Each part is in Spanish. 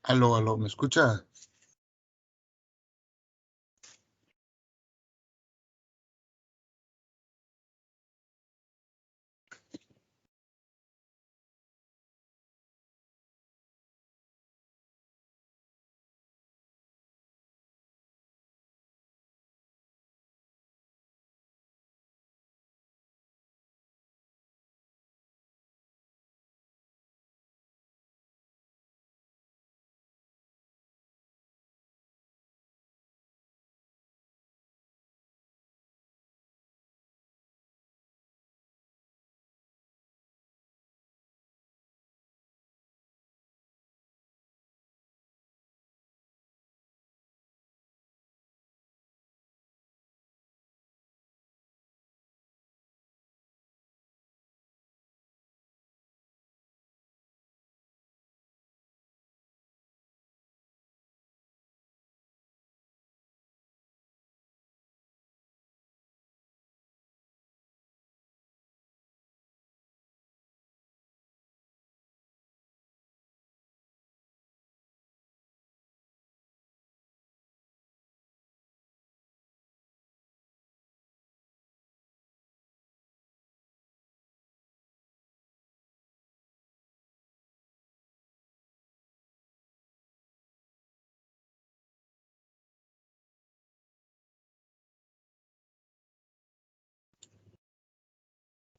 Aló, aló, ¿me escucha?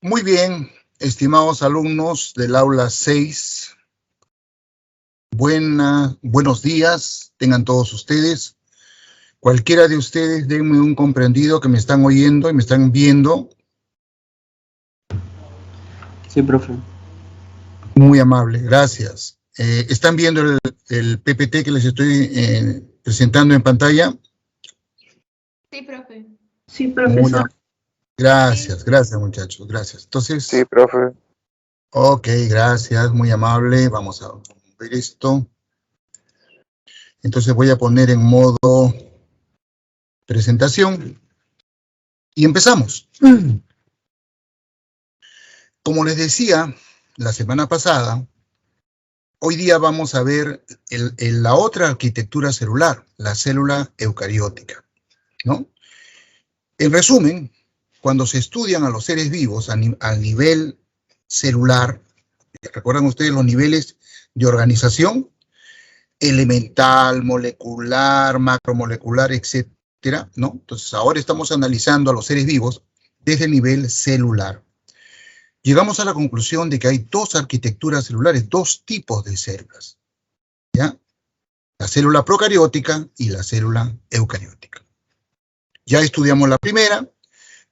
Muy bien, estimados alumnos del aula 6, buenos días, tengan todos ustedes. Cualquiera de ustedes, denme un comprendido que me están oyendo y me están viendo. Sí, profe. Muy amable, gracias. ¿Están viendo el PPT que les estoy presentando en pantalla? Sí, profe. Sí, profesor. Gracias, gracias muchachos, gracias. Entonces, Sí, profe. ok, gracias, muy amable. Vamos a ver esto. Entonces voy a poner en modo presentación y empezamos. Como les decía la semana pasada, hoy día vamos a ver la otra arquitectura celular, la célula eucariótica, ¿no? En resumen, cuando se estudian a los seres vivos al nivel celular, ¿recuerdan ustedes los niveles de organización? Elemental, molecular, macromolecular, etcétera, ¿no? Entonces ahora estamos analizando a los seres vivos desde el nivel celular. Llegamos a la conclusión de que hay dos arquitecturas celulares, dos tipos de células, ¿ya? La célula procariótica y la célula eucariótica. Ya estudiamos la primera,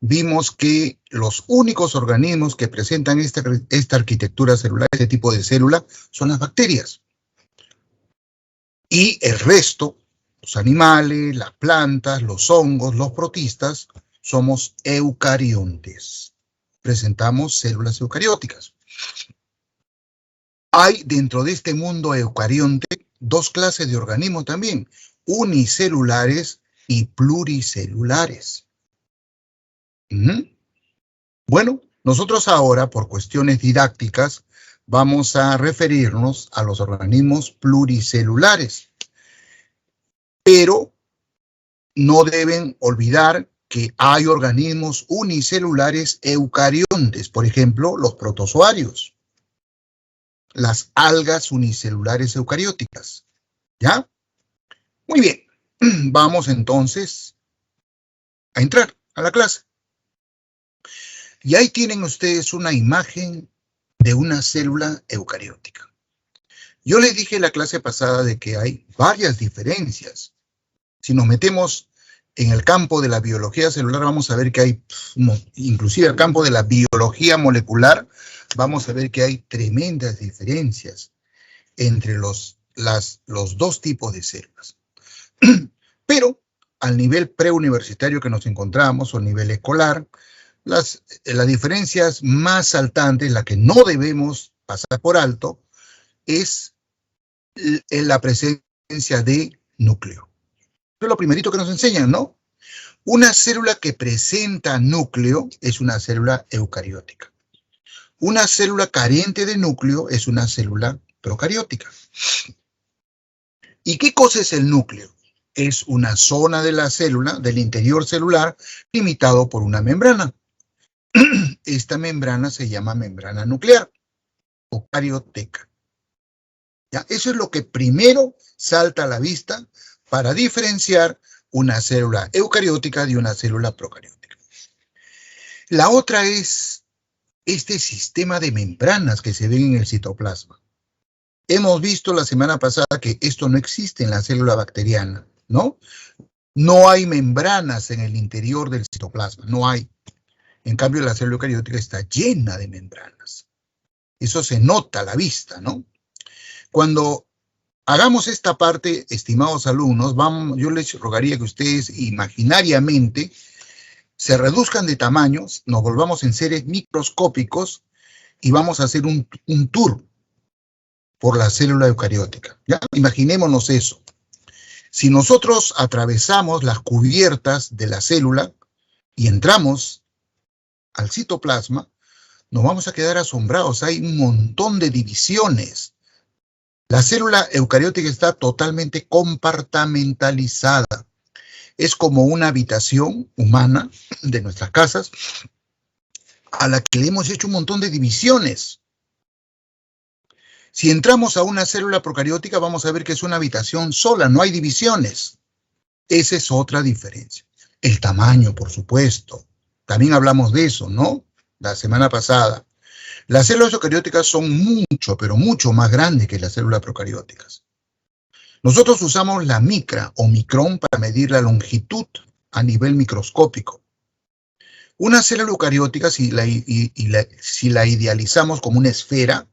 vimos que los únicos organismos que presentan esta arquitectura celular, este tipo de célula, son las bacterias. Y el resto, los animales, las plantas, los hongos, los protistas, somos eucariontes. Presentamos células eucarióticas. Hay dentro de este mundo eucarionte dos clases de organismos también, unicelulares y pluricelulares. Bueno, nosotros ahora, por cuestiones didácticas, vamos a referirnos a los organismos pluricelulares. Pero no deben olvidar que hay organismos unicelulares eucariontes, por ejemplo, los protozoarios, las algas unicelulares eucarióticas, ¿ya? Muy bien, vamos entonces a entrar a la clase. Y ahí tienen ustedes una imagen de una célula eucariótica. Yo les dije en la clase pasada de que hay varias diferencias. Si nos metemos en el campo de la biología celular, vamos a ver que hay, inclusive el campo de la biología molecular, vamos a ver que hay tremendas diferencias entre los dos tipos de células. Pero al nivel preuniversitario que nos encontramos, o nivel escolar, las diferencias más saltantes, la que no debemos pasar por alto, es la presencia de núcleo. Eso es lo primerito que nos enseñan, ¿no? Una célula que presenta núcleo es una célula eucariótica. Una célula carente de núcleo es una célula procariótica. ¿Y qué cosa es el núcleo? Es una zona de la célula, del interior celular, limitado por una membrana. Esta membrana se llama membrana nuclear o carioteca. ¿Ya? Eso es lo que primero salta a la vista para diferenciar una célula eucariótica de una célula procariótica. La otra es este sistema de membranas que se ven en el citoplasma. Hemos visto la semana pasada que esto no existe en la célula bacteriana, ¿no? No hay membranas en el interior del citoplasma, no hay. En cambio, la célula eucariótica está llena de membranas. Eso se nota a la vista, ¿no? Cuando hagamos esta parte, estimados alumnos, yo les rogaría que ustedes imaginariamente se reduzcan de tamaños, nos volvamos en seres microscópicos y vamos a hacer un tour por la célula eucariótica. ¿Ya? Imaginémonos eso. Si nosotros atravesamos las cubiertas de la célula y entramos al citoplasma, nos vamos a quedar asombrados. Hay un montón de divisiones. La célula eucariótica está totalmente compartimentalizada. Es como una habitación humana de nuestras casas a la que le hemos hecho un montón de divisiones. Si entramos a una célula procariótica, vamos a ver que es una habitación sola, no hay divisiones. Esa es otra diferencia. El tamaño, por supuesto. También hablamos de eso, ¿no? La semana pasada. Las células eucarióticas son mucho, pero mucho más grandes que las células procarióticas. Nosotros usamos la micra o micrón para medir la longitud a nivel microscópico. Una célula eucariótica, si la idealizamos como una esfera,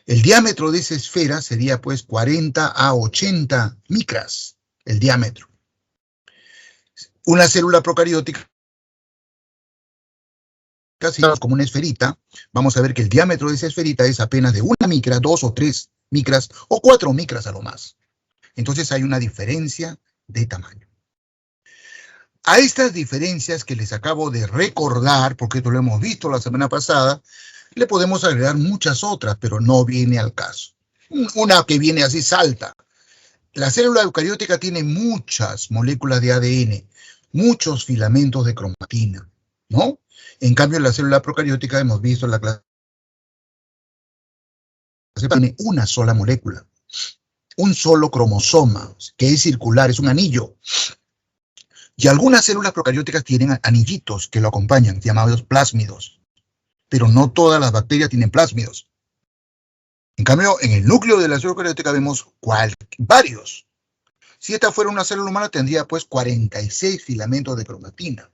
el diámetro de esa esfera sería pues 40 a 80 micras, el diámetro. Una célula procariótica, casi como una esferita, vamos a ver que el diámetro de esa esferita es apenas de 1 micra, 2 o 3 micras o 4 micras a lo más. Entonces hay una diferencia de tamaño. A estas diferencias que les acabo de recordar, porque esto lo hemos visto la semana pasada, le podemos agregar muchas otras, pero no viene al caso. Una que viene así salta. La célula eucariótica tiene muchas moléculas de ADN, muchos filamentos de cromatina, ¿no? En cambio, la célula procariótica, hemos visto en la clase, tiene una sola molécula, un solo cromosoma, que es circular, es un anillo. Y algunas células procarióticas tienen anillitos que lo acompañan, llamados plásmidos. Pero no todas las bacterias tienen plásmidos. En cambio, en el núcleo de la célula eucariótica vemos varios. Si esta fuera una célula humana, tendría pues 46 filamentos de cromatina,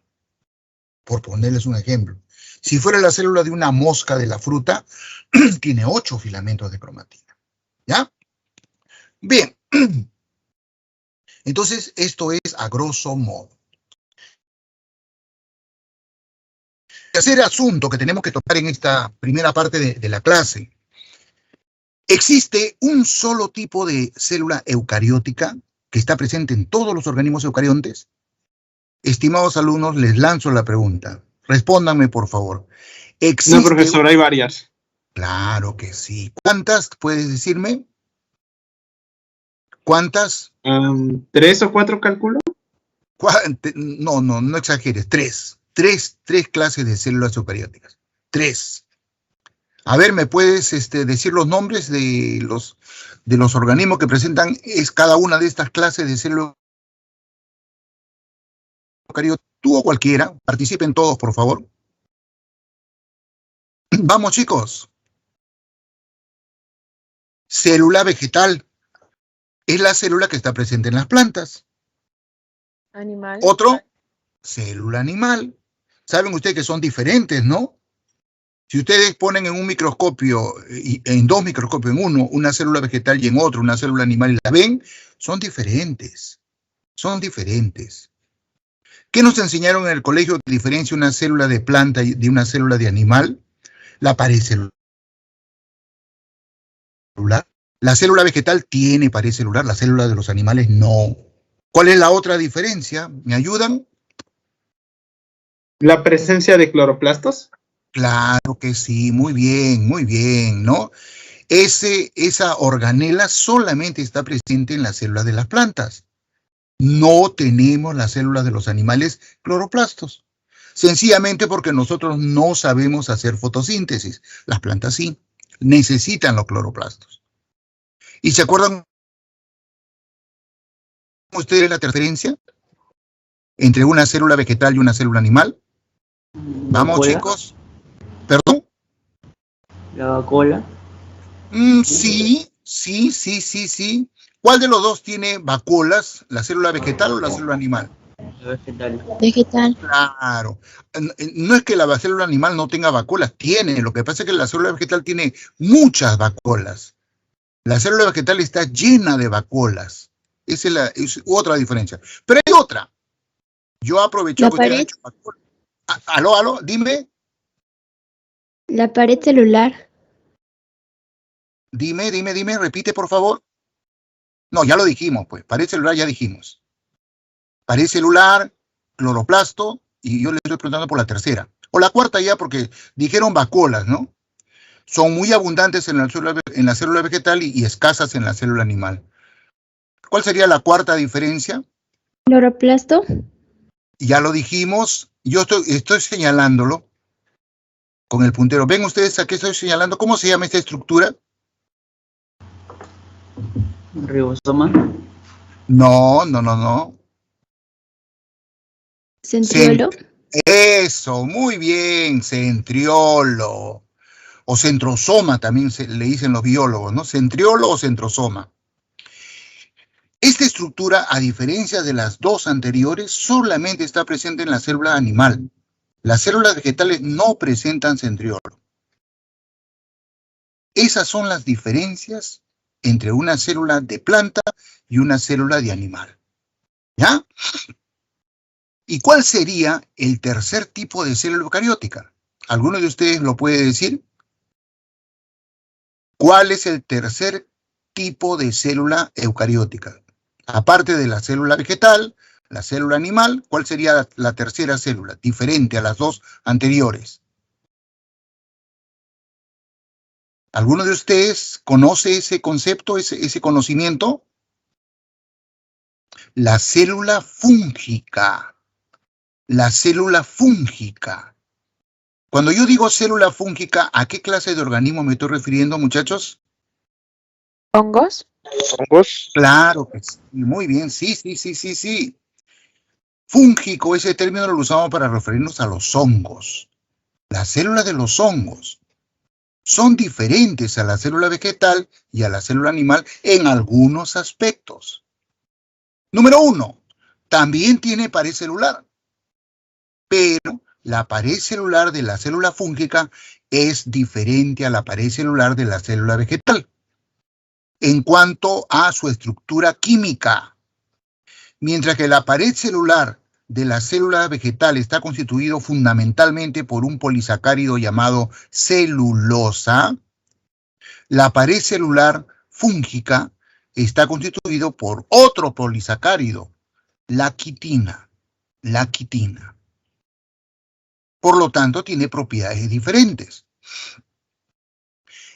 por ponerles un ejemplo. Si fuera la célula de una mosca de la fruta, tiene 8 filamentos de cromatina. ¿Ya? Bien. Entonces, esto es a grosso modo. El tercer asunto que tenemos que tocar en esta primera parte de la clase. Existe un solo tipo de célula eucariótica que está presente en todos los organismos eucariontes. Estimados alumnos, les lanzo la pregunta. Respóndanme, por favor. No, profesor, hay varias. Claro que sí. ¿Cuántas puedes decirme? ¿Cuántas? 3 o 4, calculo. No exageres. 3. Tres clases de células eucarióticas. 3. A ver, ¿me puedes decir los nombres de los organismos que presentan cada una de estas clases de células eucarióticas? Tú o cualquiera. Participen todos, por favor. Vamos, chicos. Célula vegetal. Es la célula que está presente en las plantas. Animal. Otro, célula animal. Saben ustedes que son diferentes, ¿no? Si ustedes ponen en un microscopio, en 2 microscopios, en uno, una célula vegetal y en otro, una célula animal, y la ven, son diferentes. Son diferentes. ¿Qué nos enseñaron en el colegio que diferencia una célula de planta de una célula de animal? La pared celular. La célula vegetal tiene pared celular, la célula de los animales no. ¿Cuál es la otra diferencia? ¿Me ayudan? ¿La presencia de cloroplastos? Claro que sí, muy bien, ¿no? Esa organela solamente está presente en las células de las plantas. No tenemos las células de los animales cloroplastos. Sencillamente porque nosotros no sabemos hacer fotosíntesis. Las plantas sí, necesitan los cloroplastos. ¿Y se acuerdan ustedes la diferencia entre una célula vegetal y una célula animal? Vamos, chicos. ¿Perdón? La vacuola. Sí. ¿Cuál de los dos tiene vacuolas? ¿La célula vegetal o la célula animal? Vegetal. Vegetal. Claro. No es que la célula animal no tenga vacuolas, tiene. Lo que pasa es que la célula vegetal tiene muchas vacuolas. La célula vegetal está llena de vacuolas. Esa es otra diferencia. Pero hay otra. Yo aprovecho que usted ha hecho vacuolas. Aló, dime. La pared celular. Dime, repite por favor. No, ya lo dijimos, pues. Pared celular ya dijimos. Pared celular, cloroplasto, y yo le estoy preguntando por la tercera. O la cuarta ya, porque dijeron vacuolas, ¿no? Son muy abundantes en la célula vegetal y escasas en la célula animal. ¿Cuál sería la cuarta diferencia? Cloroplasto. Ya lo dijimos. Yo estoy señalándolo con el puntero. ¿Ven ustedes a qué estoy señalando? ¿Cómo se llama esta estructura? Ribosoma. No. Centriolo. Eso, muy bien, centriolo. O centrosoma también le dicen los biólogos, ¿no? Centriolo o centrosoma. Esta estructura, a diferencia de las dos anteriores, solamente está presente en la célula animal. Las células vegetales no presentan centriolo. Esas son las diferencias entre una célula de planta y una célula de animal. ¿Ya? ¿Y cuál sería el tercer tipo de célula eucariótica? ¿Alguno de ustedes lo puede decir? ¿Cuál es el tercer tipo de célula eucariótica? Aparte de la célula vegetal, la célula animal, ¿cuál sería la tercera célula? Diferente a las dos anteriores. ¿Alguno de ustedes conoce ese concepto, ese conocimiento? La célula fúngica. La célula fúngica. Cuando yo digo célula fúngica, ¿a qué clase de organismo me estoy refiriendo, muchachos? ¿Hongos? ¿Hongos? Claro que sí, muy bien, sí. Fúngico, ese término lo usamos para referirnos a los hongos. Las células de los hongos son diferentes a la célula vegetal y a la célula animal en algunos aspectos. Número 1, también tiene pared celular, pero la pared celular de la célula fúngica es diferente a la pared celular de la célula vegetal en cuanto a su estructura química. Mientras que la pared celular de la célula vegetal está constituido fundamentalmente por un polisacárido llamado celulosa, la pared celular fúngica está constituido por otro polisacárido, la quitina. Por lo tanto, tiene propiedades diferentes.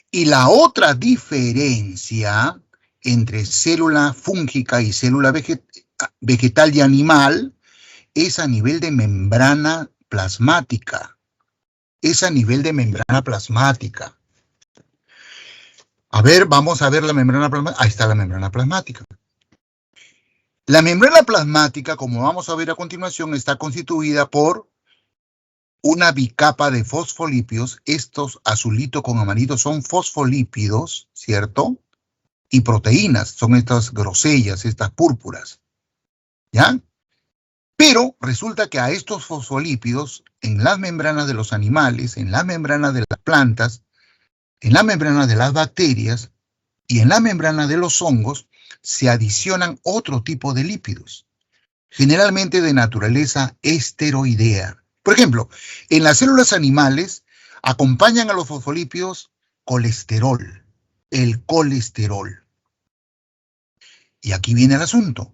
Y la otra diferencia entre célula fúngica y célula vegetal y animal es a nivel de membrana plasmática. A ver, vamos a ver la membrana plasmática. Ahí está la membrana plasmática. La membrana plasmática, como vamos a ver a continuación, está constituida por una bicapa de fosfolípidos. Estos azulito con amarillo son fosfolípidos, ¿cierto? Y proteínas, son estas grosellas, estas púrpuras. ¿Ya? Pero resulta que a estos fosfolípidos, en las membranas de los animales, en las membranas de las plantas, en la membrana de las bacterias y en la membrana de los hongos, se adicionan otro tipo de lípidos, generalmente de naturaleza esteroidea. Por ejemplo, en las células animales acompañan a los fosfolípidos colesterol, el colesterol. Y aquí viene el asunto.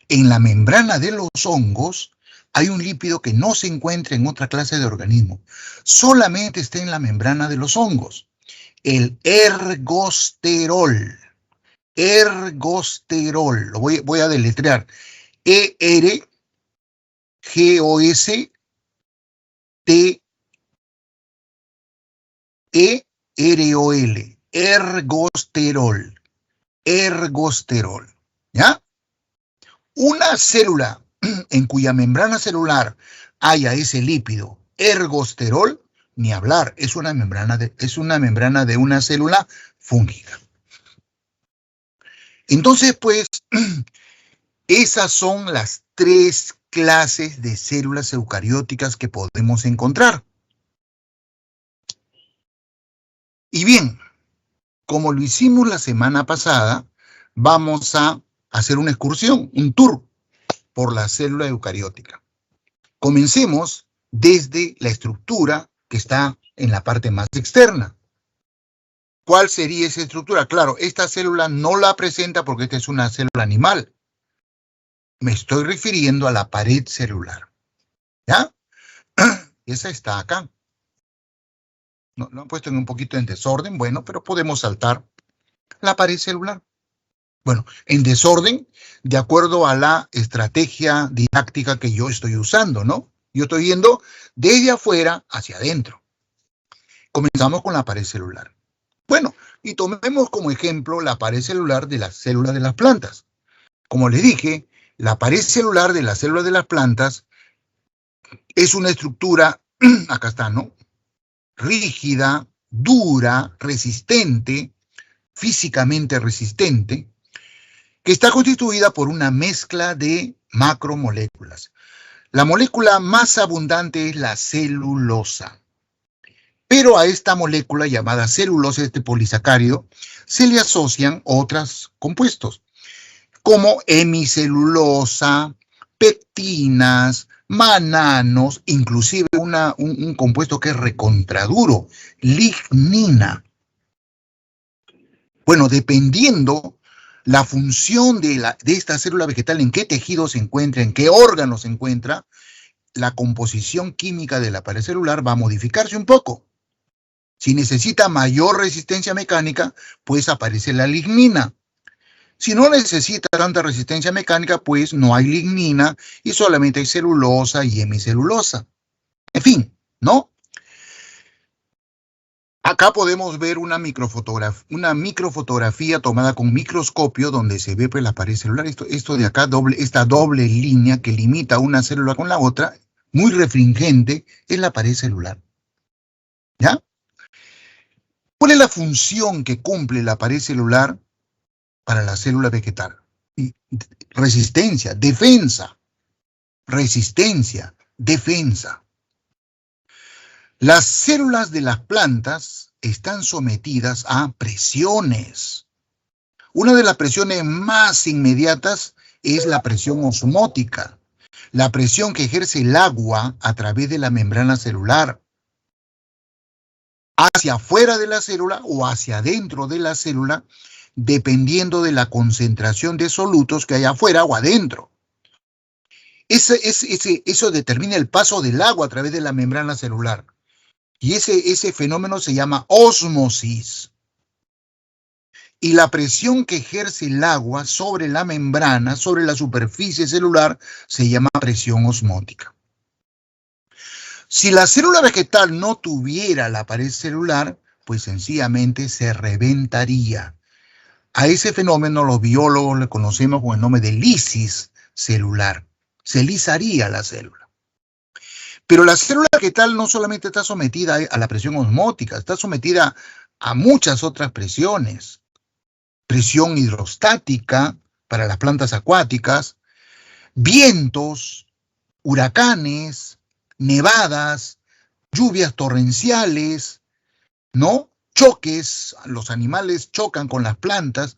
En la membrana de los hongos hay un lípido que no se encuentra en otra clase de organismo. Solamente está en la membrana de los hongos. el ergosterol. Ergosterol, lo voy a deletrear. E-R-G-O-S-T-E-R-O-L. Ergosterol. Ergosterol. ¿Ya? Una célula en cuya membrana celular haya ese lípido ergosterol, ni hablar, es una membrana de una célula fúngica. Entonces, pues, esas son las 3 clases de células eucarióticas que podemos encontrar. Y bien, como lo hicimos la semana pasada, vamos a hacer una excursión, un tour por la célula eucariótica. Comencemos desde la estructura que está en la parte más externa. ¿Cuál sería esa estructura? Claro, esta célula no la presenta porque esta es una célula animal. Me estoy refiriendo a la pared celular. ¿Ya? Esa está acá. Lo han puesto en un poquito en desorden, bueno, pero podemos saltar la pared celular. Bueno, en desorden, de acuerdo a la estrategia didáctica que yo estoy usando, ¿no? Yo estoy yendo desde afuera hacia adentro. Comenzamos con la pared celular. Bueno, y tomemos como ejemplo la pared celular de las células de las plantas. Como les dije, la pared celular de las células de las plantas es una estructura, acá está, ¿no? Rígida, dura, resistente, físicamente resistente, que está constituida por una mezcla de macromoléculas. La molécula más abundante es la celulosa. Pero a esta molécula llamada celulosa, este polisacárido, se le asocian otros compuestos, como hemicelulosa, pectinas, mananos, inclusive un compuesto que es recontraduro, lignina. Bueno, dependiendo la función de esta célula vegetal, en qué tejido se encuentra, en qué órgano se encuentra, la composición química de la pared celular va a modificarse un poco. Si necesita mayor resistencia mecánica, pues aparece la lignina. Si no necesita tanta resistencia mecánica, pues no hay lignina y solamente hay celulosa y hemicelulosa. En fin, ¿no? Acá podemos ver una microfotografía tomada con microscopio donde se ve pues, la pared celular. Esto de acá, esta doble línea que limita una célula con la otra, muy refringente, es la pared celular. ¿Ya? ¿Cuál es la función que cumple la pared celular para la célula vegetal? Resistencia, defensa. Resistencia, defensa. Las células de las plantas están sometidas a presiones. Una de las presiones más inmediatas es la presión osmótica, la presión que ejerce el agua a través de la membrana celular, hacia afuera de la célula o hacia adentro de la célula, dependiendo de la concentración de solutos que hay afuera o adentro. Eso determina el paso del agua a través de la membrana celular. Y ese fenómeno se llama ósmosis. Y la presión que ejerce el agua sobre la membrana, sobre la superficie celular, se llama presión osmótica. Si la célula vegetal no tuviera la pared celular, pues sencillamente se reventaría. A ese fenómeno los biólogos le conocemos con el nombre de lisis celular. Se lisaría la célula. Pero la célula vegetal no solamente está sometida a la presión osmótica, está sometida a muchas otras presiones. Presión hidrostática para las plantas acuáticas, vientos, huracanes, nevadas, lluvias torrenciales, ¿no? Choques, los animales chocan con las plantas.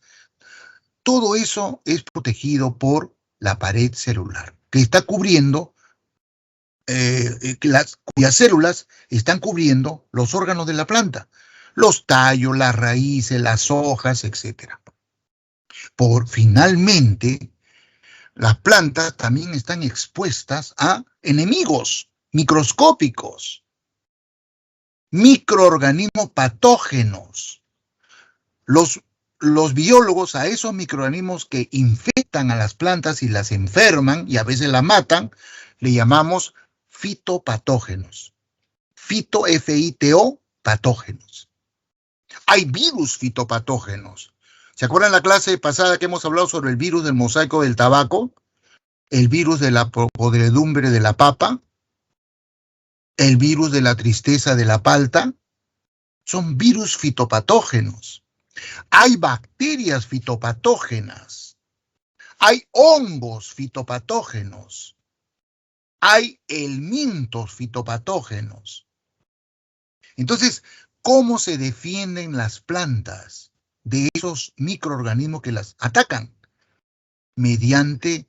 Todo eso es protegido por la pared celular, que está cubriendo, cuyas células están cubriendo los órganos de la planta, los tallos, las raíces, las hojas, etc. Finalmente, las plantas también están expuestas a enemigos microscópicos. microorganismos patógenos. Los biólogos a esos microorganismos que infectan a las plantas y las enferman y a veces las matan, le llamamos fitopatógenos. Fito, F-I-T-O, patógenos. Hay virus fitopatógenos. ¿Se acuerdan la clase pasada que hemos hablado sobre el virus del mosaico del tabaco? El virus de la podredumbre de la papa, el virus de la tristeza de la palta, son virus fitopatógenos. Hay bacterias fitopatógenas, hay hongos fitopatógenos, hay helmintos fitopatógenos. Entonces, ¿cómo se defienden las plantas de esos microorganismos que las atacan? Mediante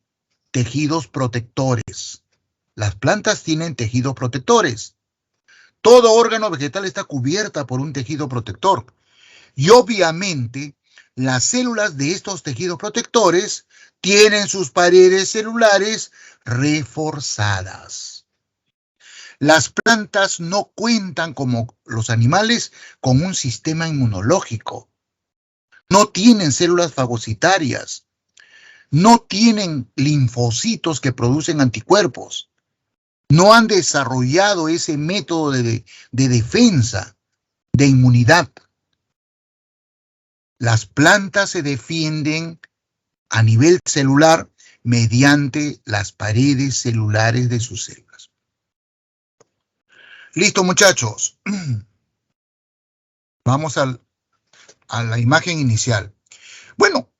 tejidos protectores. Las plantas tienen tejidos protectores. Todo órgano vegetal está cubierta por un tejido protector. Y obviamente, las células de estos tejidos protectores tienen sus paredes celulares reforzadas. Las plantas no cuentan, como los animales, con un sistema inmunológico. No tienen células fagocitarias. No tienen linfocitos que producen anticuerpos. No han desarrollado ese método de defensa, de inmunidad. Las plantas se defienden a nivel celular mediante las paredes celulares de sus células. Listo, muchachos. Vamos a la imagen inicial. Bueno,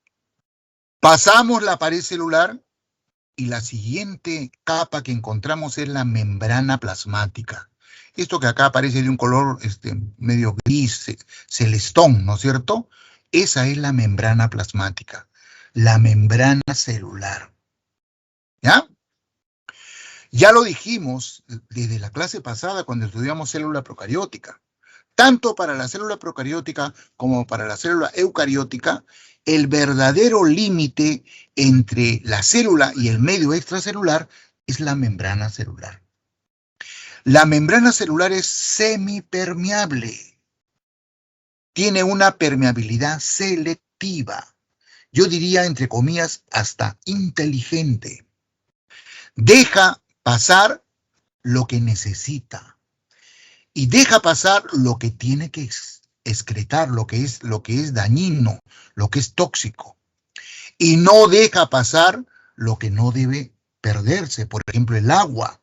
pasamos la pared celular y la siguiente capa que encontramos es la membrana plasmática. Esto que acá aparece de un color medio gris, celestón, ¿no es cierto? Esa es la membrana plasmática, la membrana celular. ¿Ya? Ya lo dijimos desde la clase pasada cuando estudiamos célula procariótica. Tanto para la célula procariótica como para la célula eucariótica, el verdadero límite entre la célula y el medio extracelular es la membrana celular. La membrana celular es semipermeable. Tiene una permeabilidad selectiva. Yo diría, entre comillas, hasta inteligente. Deja pasar lo que necesita. Y deja pasar lo que tiene que excretar, lo que es dañino, lo que es tóxico. Y no deja pasar lo que no debe perderse. Por ejemplo, el agua.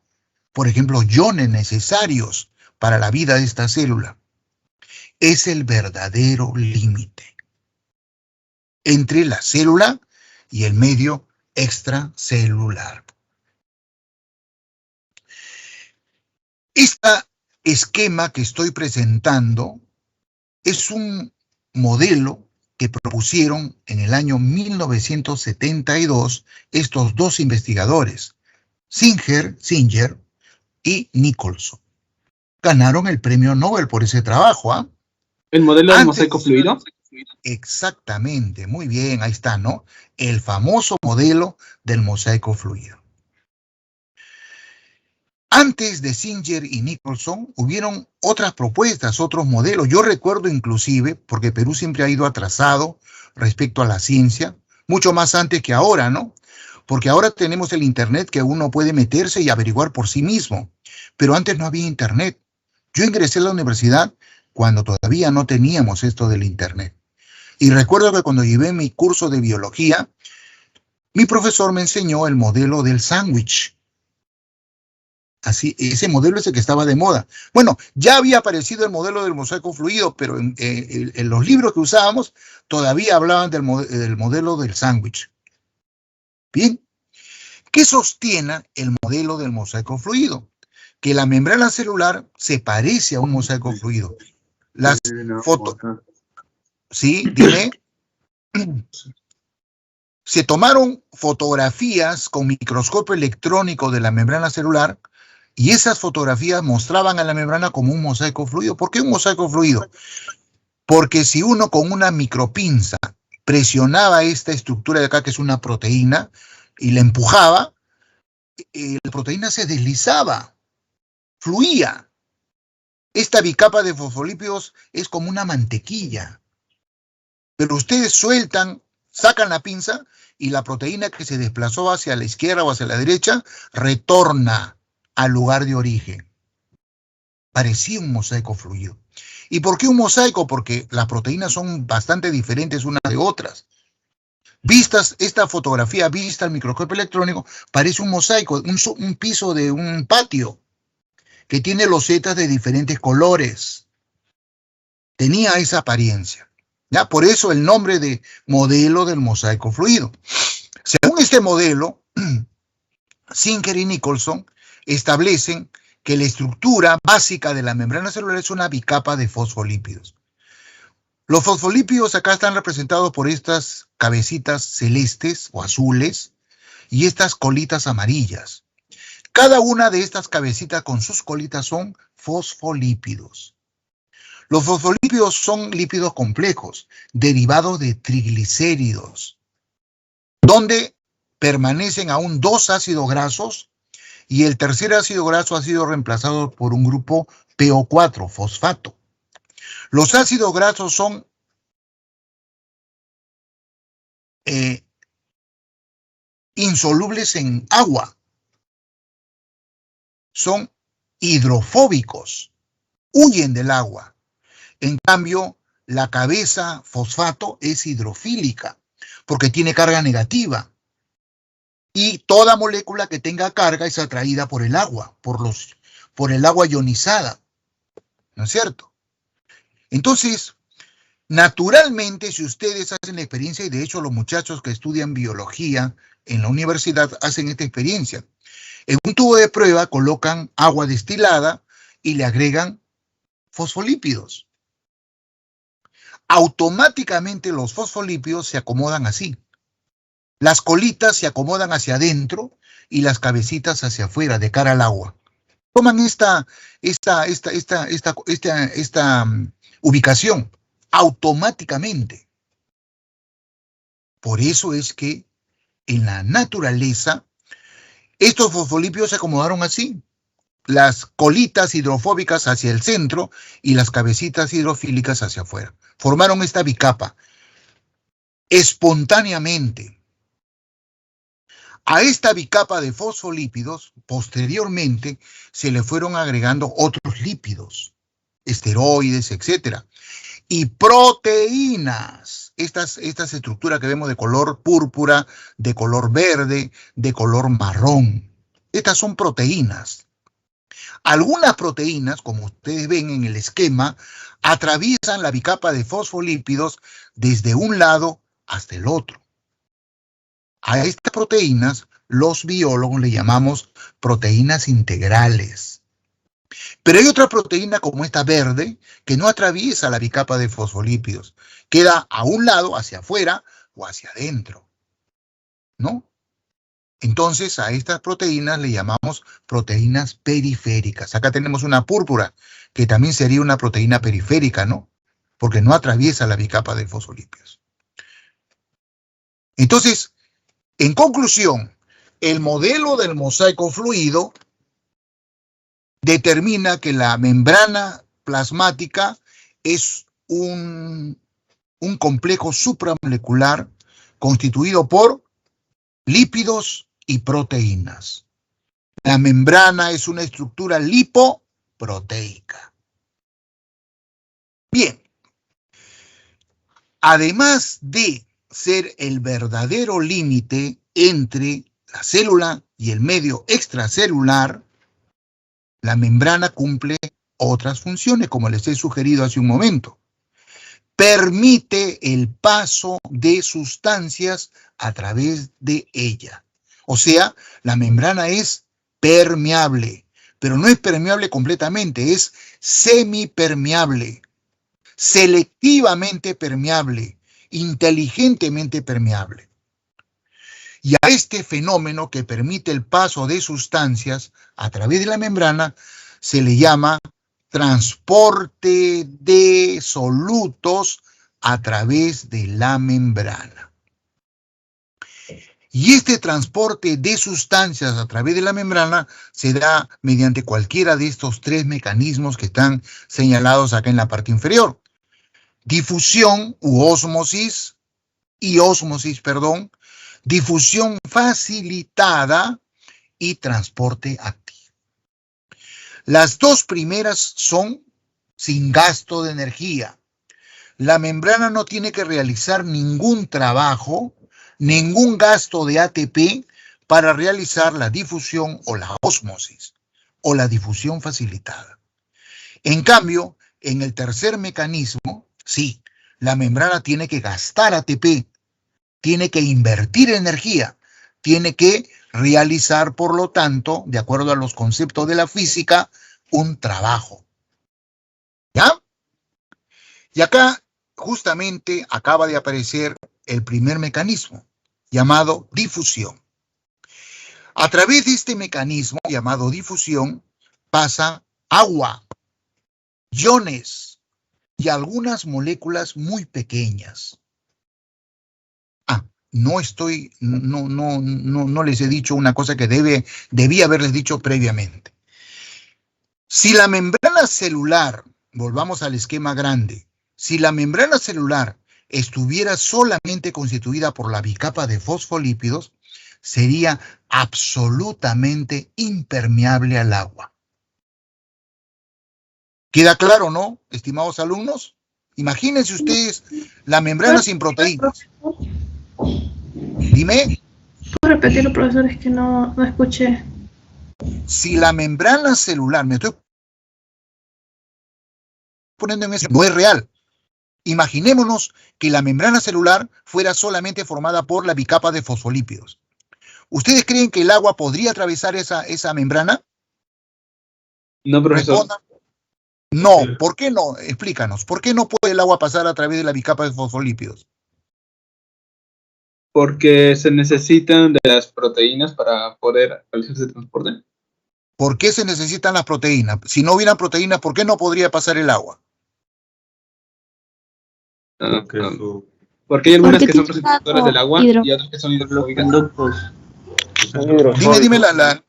Por ejemplo, iones necesarios para la vida de esta célula. Es el verdadero límite entre la célula y el medio extracelular. Este esquema que estoy presentando es un modelo que propusieron en el año 1972 estos dos investigadores, Singer y Nicholson. Ganaron el premio Nobel por ese trabajo, ¿ah? ¿El modelo del mosaico fluido? Exactamente, muy bien, ahí está, ¿no? El famoso modelo del mosaico fluido. Antes de Singer y Nicholson, hubieron otras propuestas, otros modelos. Yo recuerdo inclusive, porque Perú siempre ha ido atrasado respecto a la ciencia, mucho más antes que ahora, ¿no? Porque ahora tenemos el Internet que uno puede meterse y averiguar por sí mismo. Pero antes no había Internet. Yo ingresé a la universidad cuando todavía no teníamos esto del Internet. Y recuerdo que cuando llevé mi curso de biología, mi profesor me enseñó el modelo del sándwich. Así, ese modelo es el que estaba de moda. Bueno, ya había aparecido el modelo del mosaico fluido, pero en los libros que usábamos todavía hablaban del modelo del sándwich. Bien, ¿qué sostiene el modelo del mosaico fluido? Que la membrana celular se parece a un mosaico fluido. Las fotos... ¿Sí? Dime. Se tomaron fotografías con microscopio electrónico de la membrana celular y esas fotografías mostraban a la membrana como un mosaico fluido. ¿Por qué un mosaico fluido? Porque si uno con una micropinza presionaba esta estructura de acá, que es una proteína, y la empujaba, la proteína se deslizaba, fluía. Esta bicapa de fosfolípidos es como una mantequilla, pero ustedes sueltan, sacan la pinza y la proteína que se desplazó hacia la izquierda o hacia la derecha retorna al lugar de origen. Parecía un mosaico fluido. ¿Y por qué un mosaico? Porque las proteínas son bastante diferentes unas de otras. Vistas esta fotografía, vista al microscopio electrónico, parece un mosaico, un piso de un patio que tiene losetas de diferentes colores. Tenía esa apariencia. ¿Ya? Por eso el nombre de modelo del mosaico fluido. Según este modelo, Zinker y Nicholson establecen que la estructura básica de la membrana celular es una bicapa de fosfolípidos. Los fosfolípidos acá están representados por estas cabecitas celestes o azules y estas colitas amarillas. Cada una de estas cabecitas con sus colitas son fosfolípidos. Los fosfolípidos son lípidos complejos, derivados de triglicéridos, donde permanecen aún dos ácidos grasos y el tercer ácido graso ha sido reemplazado por un grupo PO4, fosfato. Los ácidos grasos son insolubles en agua. Son hidrofóbicos, huyen del agua. En cambio, la cabeza fosfato es hidrofílica porque tiene carga negativa. Y toda molécula que tenga carga es atraída por el agua, por el agua ionizada. ¿No es cierto? Entonces, naturalmente, si ustedes hacen la experiencia, y de hecho los muchachos que estudian biología en la universidad hacen esta experiencia, en un tubo de prueba colocan agua destilada y le agregan fosfolípidos. Automáticamente los fosfolípidos se acomodan así. Las colitas se acomodan hacia adentro y las cabecitas hacia afuera, de cara al agua. Toman esta ubicación automáticamente. Por eso es que en la naturaleza estos fosfolípidos se acomodaron así. Las colitas hidrofóbicas hacia el centro y las cabecitas hidrofílicas hacia afuera. Formaron esta bicapa espontáneamente. A esta bicapa de fosfolípidos, posteriormente, se le fueron agregando otros lípidos, esteroides, etc. Y proteínas. Estas estructuras que vemos de color púrpura, de color verde, de color marrón. Estas son proteínas. Algunas proteínas, como ustedes ven en el esquema, atraviesan la bicapa de fosfolípidos desde un lado hasta el otro. A estas proteínas, los biólogos le llamamos proteínas integrales. Pero hay otra proteína como esta verde que no atraviesa la bicapa de fosfolípidos. Queda a un lado, hacia afuera o hacia adentro. ¿No? Entonces a estas proteínas le llamamos proteínas periféricas. Acá tenemos una púrpura que también sería una proteína periférica, ¿no? Porque no atraviesa la bicapa de fosfolípidos. Entonces, en conclusión, el modelo del mosaico fluido determina que la membrana plasmática es un complejo supramolecular constituido por lípidos y proteínas. La membrana es una estructura lipoproteica. Bien, además de ser el verdadero límite entre la célula y el medio extracelular, la membrana cumple otras funciones, como les he sugerido hace un momento. Permite el paso de sustancias a través de ella. O sea, la membrana es permeable, pero no es permeable completamente, es semipermeable, selectivamente permeable, inteligentemente permeable. Y a este fenómeno que permite el paso de sustancias a través de la membrana se le llama transporte de solutos a través de la membrana. Y este transporte de sustancias a través de la membrana se da mediante cualquiera de estos tres mecanismos que están señalados acá en la parte inferior. Difusión u ósmosis, difusión facilitada y transporte activo. Las dos primeras son sin gasto de energía. La membrana no tiene que realizar ningún trabajo, ningún gasto de ATP para realizar la difusión o la ósmosis o la difusión facilitada. En cambio, en el tercer mecanismo, sí, la membrana tiene que gastar ATP, tiene que invertir energía, tiene que realizar, por lo tanto, de acuerdo a los conceptos de la física, un trabajo. ¿Ya? Y acá, justamente, acaba de aparecer el primer mecanismo, llamado difusión. A través de este mecanismo, llamado difusión, pasa agua, iones y algunas moléculas muy pequeñas. No les he dicho una cosa que debí haberles dicho previamente. Si la membrana celular, volvamos al esquema grande, si la membrana celular estuviera solamente constituida por la bicapa de fosfolípidos, sería absolutamente impermeable al agua. ¿Queda claro, no, estimados alumnos? Imagínense ustedes la membrana sin proteínas. Dime. ¿Puedo repetirlo, profesor? Es que no escuché. Si la membrana celular, me estoy poniendo en ese, no es real. Imaginémonos que la membrana celular fuera solamente formada por la bicapa de fosfolípidos. ¿Ustedes creen que el agua podría atravesar esa membrana? No, profesor. Respondan. No, ¿por qué no? Explícanos. ¿Por qué no puede el agua pasar a través de la bicapa de fosfolípidos? Porque se necesitan de las proteínas para poder realizar ese transporte. ¿Por qué se necesitan las proteínas? Si no hubieran proteínas, ¿por qué no podría pasar el agua? Porque hay algunas que son tiene receptoras del agua hidro. y otras que son Los hidrofóbicas. conductos. Dime la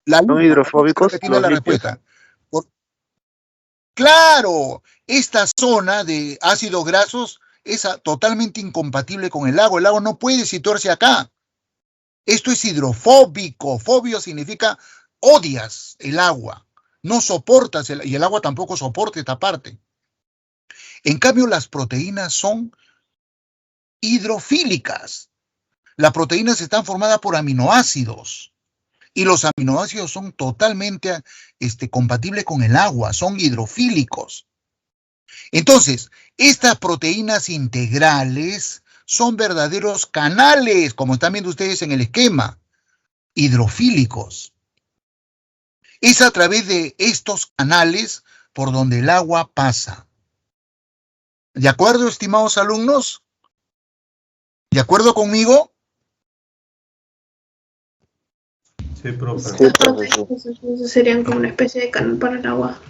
¿Son hidrofóbicos? que tiene la respuesta. Claro, esta zona de ácidos grasos es totalmente incompatible con el agua. El agua no puede situarse acá. Esto es hidrofóbico. Fobio significa odias el agua. No soportas, y el agua tampoco soporta esta parte. En cambio, las proteínas son hidrofílicas. Las proteínas están formadas por aminoácidos. Y los aminoácidos son totalmente compatibles con el agua, son hidrofílicos. Entonces, estas proteínas integrales son verdaderos canales, como están viendo ustedes en el esquema, hidrofílicos. Es a través de estos canales por donde el agua pasa. ¿De acuerdo, estimados alumnos? ¿De acuerdo conmigo? Sí, profe. Entonces serían como una especie de canal para el agua.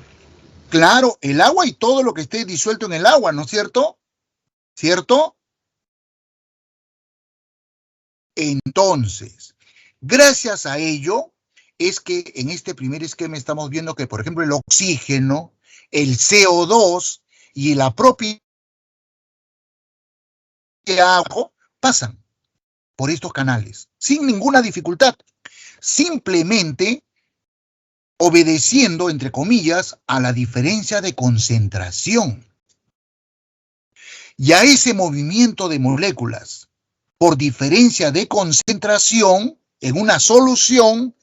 Claro, el agua y todo lo que esté disuelto en el agua, ¿no es cierto? ¿Cierto? Entonces, gracias a ello, es que en este primer esquema estamos viendo que, por ejemplo, el oxígeno, el CO2 y la propia agua pasan por estos canales, sin ninguna dificultad. Simplemente obedeciendo, entre comillas, a la diferencia de concentración. Y a ese movimiento de moléculas por diferencia de concentración en una solución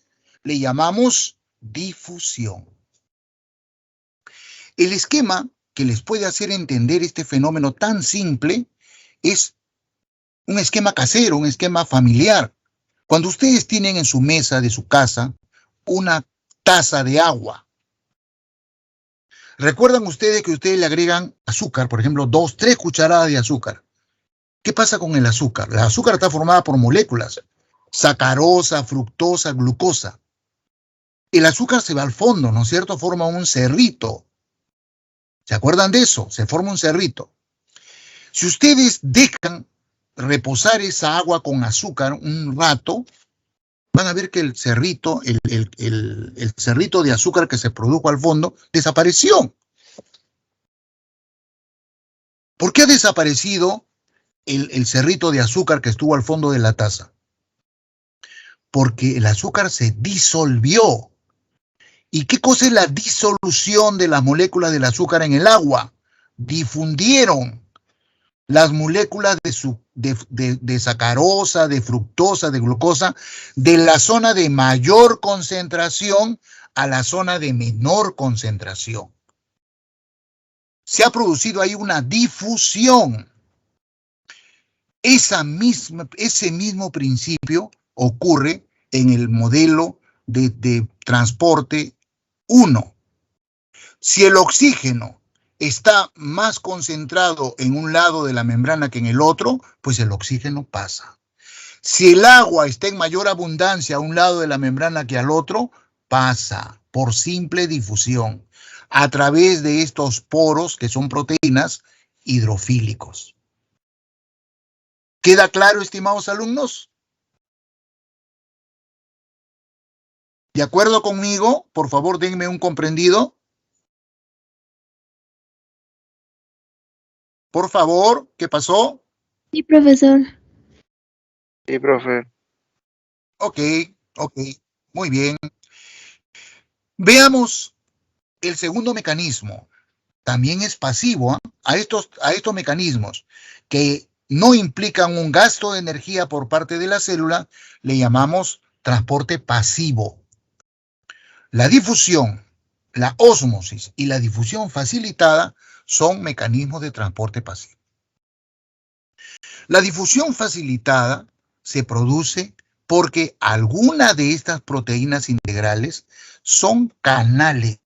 le llamamos difusión. El esquema que les puede hacer entender este fenómeno tan simple es un esquema casero, un esquema familiar. Cuando ustedes tienen en su mesa de su casa una taza de agua, ¿recuerdan ustedes que ustedes le agregan azúcar? Por ejemplo, 2, 3 cucharadas de azúcar. ¿Qué pasa con el azúcar? El azúcar está formada por moléculas, sacarosa, fructosa, glucosa. El azúcar se va al fondo, ¿no es cierto? Forma un cerrito. ¿Se acuerdan de eso? Se forma un cerrito. Si ustedes dejan reposar esa agua con azúcar un rato, van a ver que el cerrito, el cerrito de azúcar que se produjo al fondo, desapareció. ¿Por qué ha desaparecido el cerrito de azúcar que estuvo al fondo de la taza? Porque el azúcar se disolvió. ¿Y qué cosa es la disolución de las moléculas del azúcar en el agua? Difundieron las moléculas de sacarosa, de fructosa, de glucosa, de la zona de mayor concentración a la zona de menor concentración. Se ha producido ahí una difusión. Ese mismo principio ocurre en el modelo de transporte 1. Si el oxígeno está más concentrado en un lado de la membrana que en el otro, pues el oxígeno pasa. Si el agua está en mayor abundancia a un lado de la membrana que al otro, pasa por simple difusión a través de estos poros que son proteínas hidrofílicos. ¿Queda claro, estimados alumnos? ¿De acuerdo conmigo? Por favor, denme un comprendido. Por favor, ¿qué pasó? Sí, profesor. Sí, profe. Ok, muy bien. Veamos el segundo mecanismo. También es pasivo, ¿eh? A estos mecanismos que no implican un gasto de energía por parte de la célula, le llamamos transporte pasivo. La difusión, la ósmosis y la difusión facilitada son mecanismos de transporte pasivo. La difusión facilitada se produce porque alguna de estas proteínas integrales son canales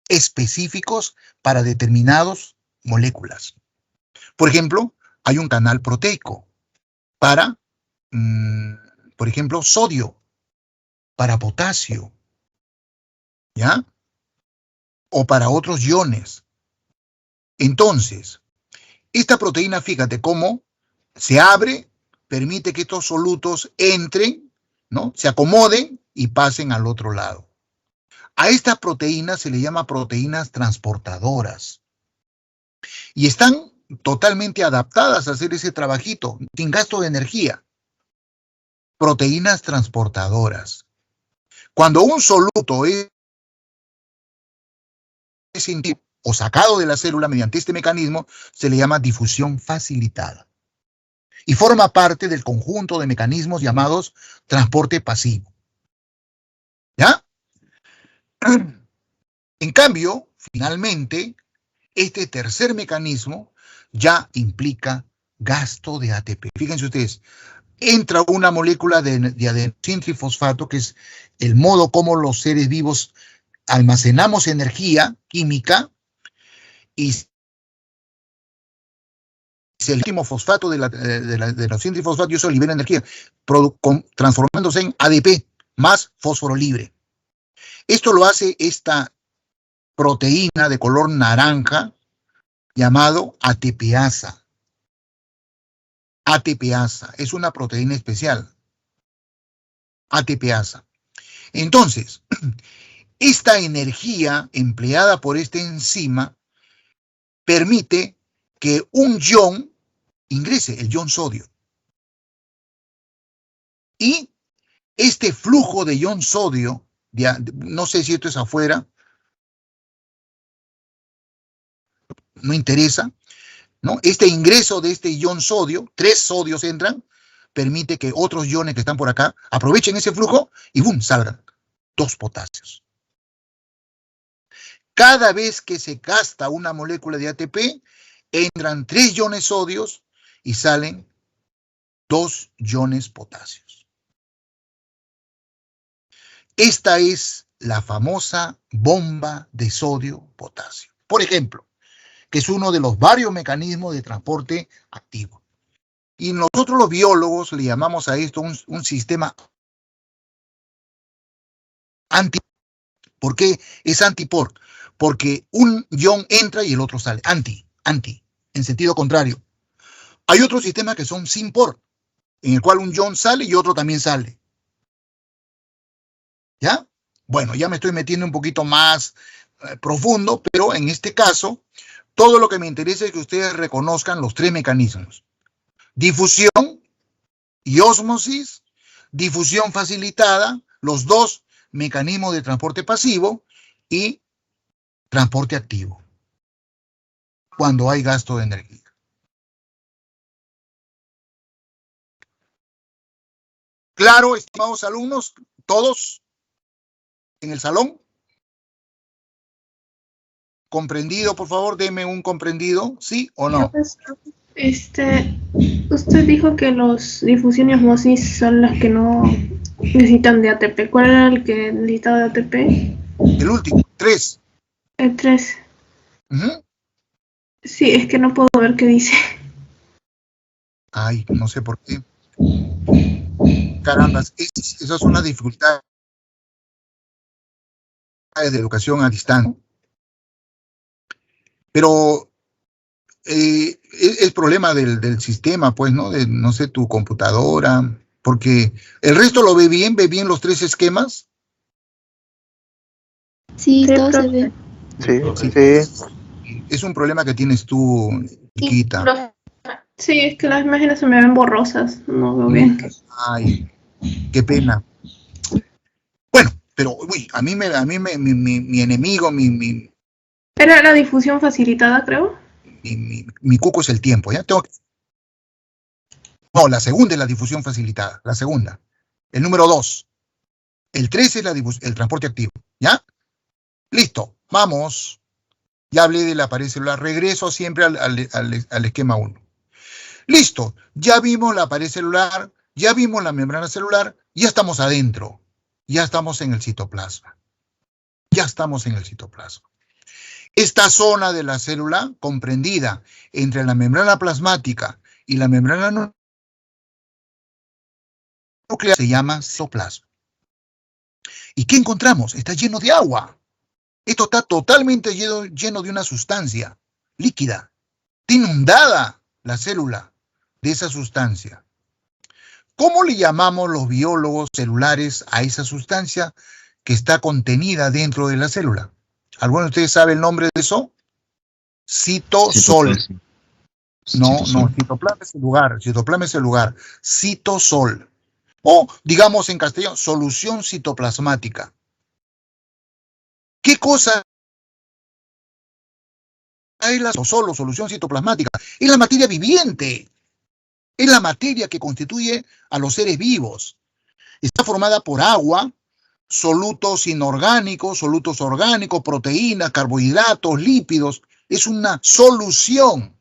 específicos para determinadas moléculas. Por ejemplo, hay un canal proteico para, por ejemplo, sodio, para potasio, ¿ya? O para otros iones. Entonces, esta proteína, fíjate cómo se abre, permite que estos solutos entren, ¿no? Se acomoden y pasen al otro lado. A estas proteínas se le llama proteínas transportadoras. Y están totalmente adaptadas a hacer ese trabajito, sin gasto de energía. Proteínas transportadoras. Cuando un soluto es o sacado de la célula mediante este mecanismo, se le llama difusión facilitada. Y forma parte del conjunto de mecanismos llamados transporte pasivo. ¿Ya? En cambio, finalmente, este tercer mecanismo ya implica gasto de ATP. Fíjense ustedes, entra una molécula de adenosín trifosfato, que es el modo como los seres vivos almacenamos energía química, y el último fosfato de adenosín trifosfato y eso libera energía, transformándose en ADP más fósforo libre. Esto lo hace esta proteína de color naranja llamado ATPasa. ATPasa es una proteína especial. ATPasa. Entonces, esta energía empleada por esta enzima permite que un ion ingrese, el ion sodio. Y este flujo de ion sodio, no sé si esto es afuera, no interesa, ¿no? Este ingreso de este ion sodio, 3 sodios entran, permite que otros iones que están por acá aprovechen ese flujo y ¡bum!, salgan 2 potasios. Cada vez que se gasta una molécula de ATP, entran 3 iones sodios y salen 2 iones potasios. Esta es la famosa bomba de sodio-potasio. Por ejemplo, que es uno de los varios mecanismos de transporte activo. Y nosotros los biólogos le llamamos a esto un sistema anti. ¿Por qué es antipor? Porque un ion entra y el otro sale. Anti. en sentido contrario. Hay otros sistemas que son sin por, en el cual un ion sale y otro también sale. ¿Ya? Bueno, ya me estoy metiendo un poquito más profundo, pero en este caso, todo lo que me interesa es que ustedes reconozcan los tres mecanismos. Difusión y ósmosis, difusión facilitada, los dos mecanismos de transporte pasivo y transporte activo, cuando hay gasto de energía. Claro, estimados alumnos, todos en el salón. ¿Comprendido? Por favor, deme un comprendido, ¿sí o no? Usted dijo que los difusión y osmosis son las que no necesitan de ATP. ¿Cuál era el que necesitaba de ATP? El último, 3. El 3. Uh-huh. Sí, es que no puedo ver qué dice. Ay, no sé por qué. Carambas, esa es una dificultad de educación a distancia. Pero es problema del sistema, pues, ¿no? De, no sé, tu computadora, porque el resto lo ve bien los tres esquemas. Sí, Sí, todo se profe. ve. Sí. Es un problema que tienes tú, chiquita. Profe. Sí, es que las imágenes se me ven borrosas. No veo bien. Ay, qué pena. Bueno, pero uy, a mí mi enemigo, Era la difusión facilitada, creo. mi cuco es el tiempo, ¿ya? No, la segunda es la difusión facilitada, la segunda. El número 2. El 3 es el transporte activo, ¿ya? Listo, vamos. Ya hablé de la pared celular, regreso siempre al esquema 1. Listo, ya vimos la pared celular, ya vimos la membrana celular, ya estamos adentro, ya estamos en el citoplasma. Ya estamos en el citoplasma. Esta zona de la célula, comprendida entre la membrana plasmática y la membrana nuclear, se llama citoplasma. ¿Y qué encontramos? Está lleno de agua. Esto está totalmente lleno de una sustancia líquida. Está inundada la célula de esa sustancia. ¿Cómo le llamamos los biólogos celulares a esa sustancia que está contenida dentro de la célula? ¿Alguno de ustedes sabe el nombre de eso? Citosol. No, citoplasma es el lugar. Citosol. O, digamos en castellano, solución citoplasmática. ¿Qué cosa es la solución citoplasmática? Es la materia viviente. Es la materia que constituye a los seres vivos. Está formada por agua, solutos inorgánicos, solutos orgánicos, proteínas, carbohidratos, lípidos. Es una solución.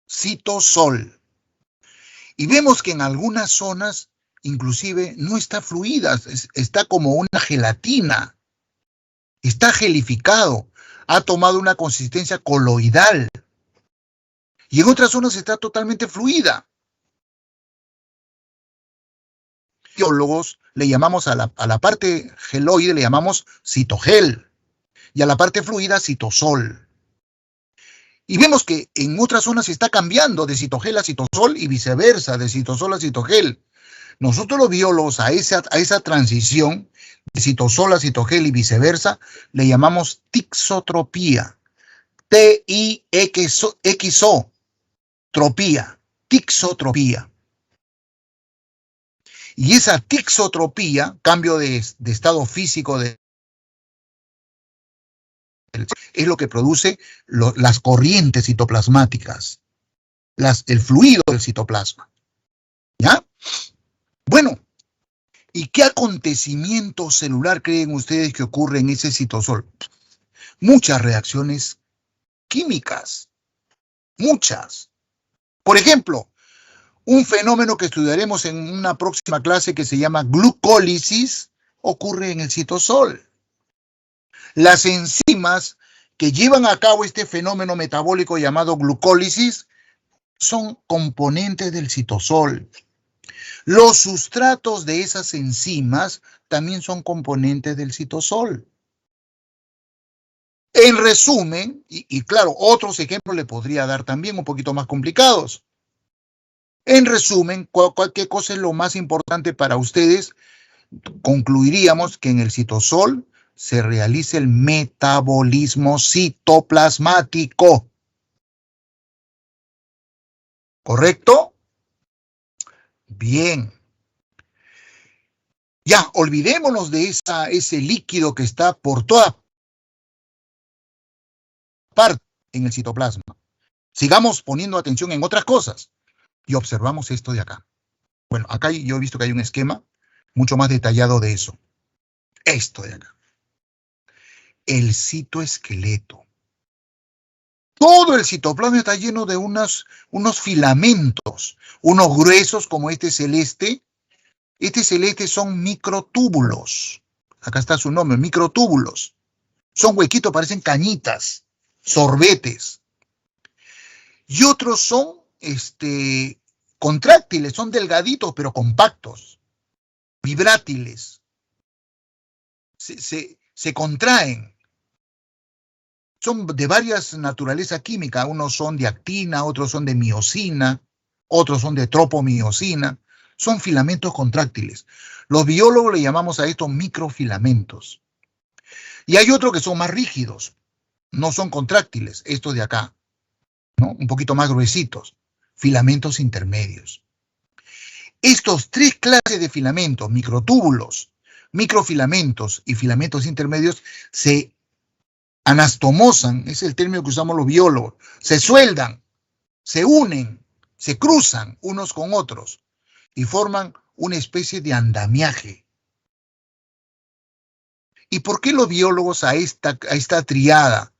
Citosol. Y vemos que en algunas zonas, inclusive, no está fluida, está como una gelatina. Está gelificado, ha tomado una consistencia coloidal. Y en otras zonas está totalmente fluida. Biólogos le llamamos a la parte geloide, le llamamos citogel, y a la parte fluida citosol. Y vemos que en otras zonas se está cambiando de citogel a citosol y viceversa, de citosol a citogel. Nosotros los biólogos a esa transición de citosol a citogel y viceversa le llamamos tixotropía. T-I-X-O, tropía, tixotropía. Y esa tixotropía, cambio de estado físico es lo que produce las corrientes citoplasmáticas, el fluido del citoplasma. ¿Ya? Bueno, ¿y qué acontecimiento celular creen ustedes que ocurre en ese citosol? Muchas reacciones químicas, muchas. Por ejemplo, un fenómeno que estudiaremos en una próxima clase que se llama glucólisis ocurre en el citosol. Las enzimas que llevan a cabo este fenómeno metabólico llamado glucólisis son componentes del citosol. Los sustratos de esas enzimas también son componentes del citosol. En resumen, y claro, otros ejemplos le podría dar también un poquito más complicados. En resumen, ¿qué cosa es lo más importante para ustedes? Concluiríamos que en el citosol se realiza el metabolismo citoplasmático. ¿Correcto? Bien. Ya, olvidémonos de ese líquido que está por toda parte en el citoplasma. Sigamos poniendo atención en otras cosas y observamos esto de acá. Bueno, acá yo he visto que hay un esquema mucho más detallado de eso. Esto de acá. El citoesqueleto. Todo el citoplasma está lleno de unos filamentos, unos gruesos como este celeste. Este celeste son microtúbulos. Acá está su nombre, microtúbulos. Son huequitos, parecen cañitas, sorbetes. Y otros son contráctiles, son delgaditos pero compactos. Vibrátiles. Se contraen. Son de varias naturalezas químicas. Unos son de actina, otros son de miosina, otros son de tropomiosina. Son filamentos contráctiles. Los biólogos le llamamos a estos microfilamentos. Y hay otros que son más rígidos. No son contráctiles, estos de acá, ¿no? Un poquito más gruesitos. Filamentos intermedios. Estos tres clases de filamentos, microtúbulos, microfilamentos y filamentos intermedios, se anastomosan, es el término que usamos los biólogos, se sueldan, se unen, se cruzan unos con otros y forman una especie de andamiaje. ¿Y por qué los biólogos a esta triada,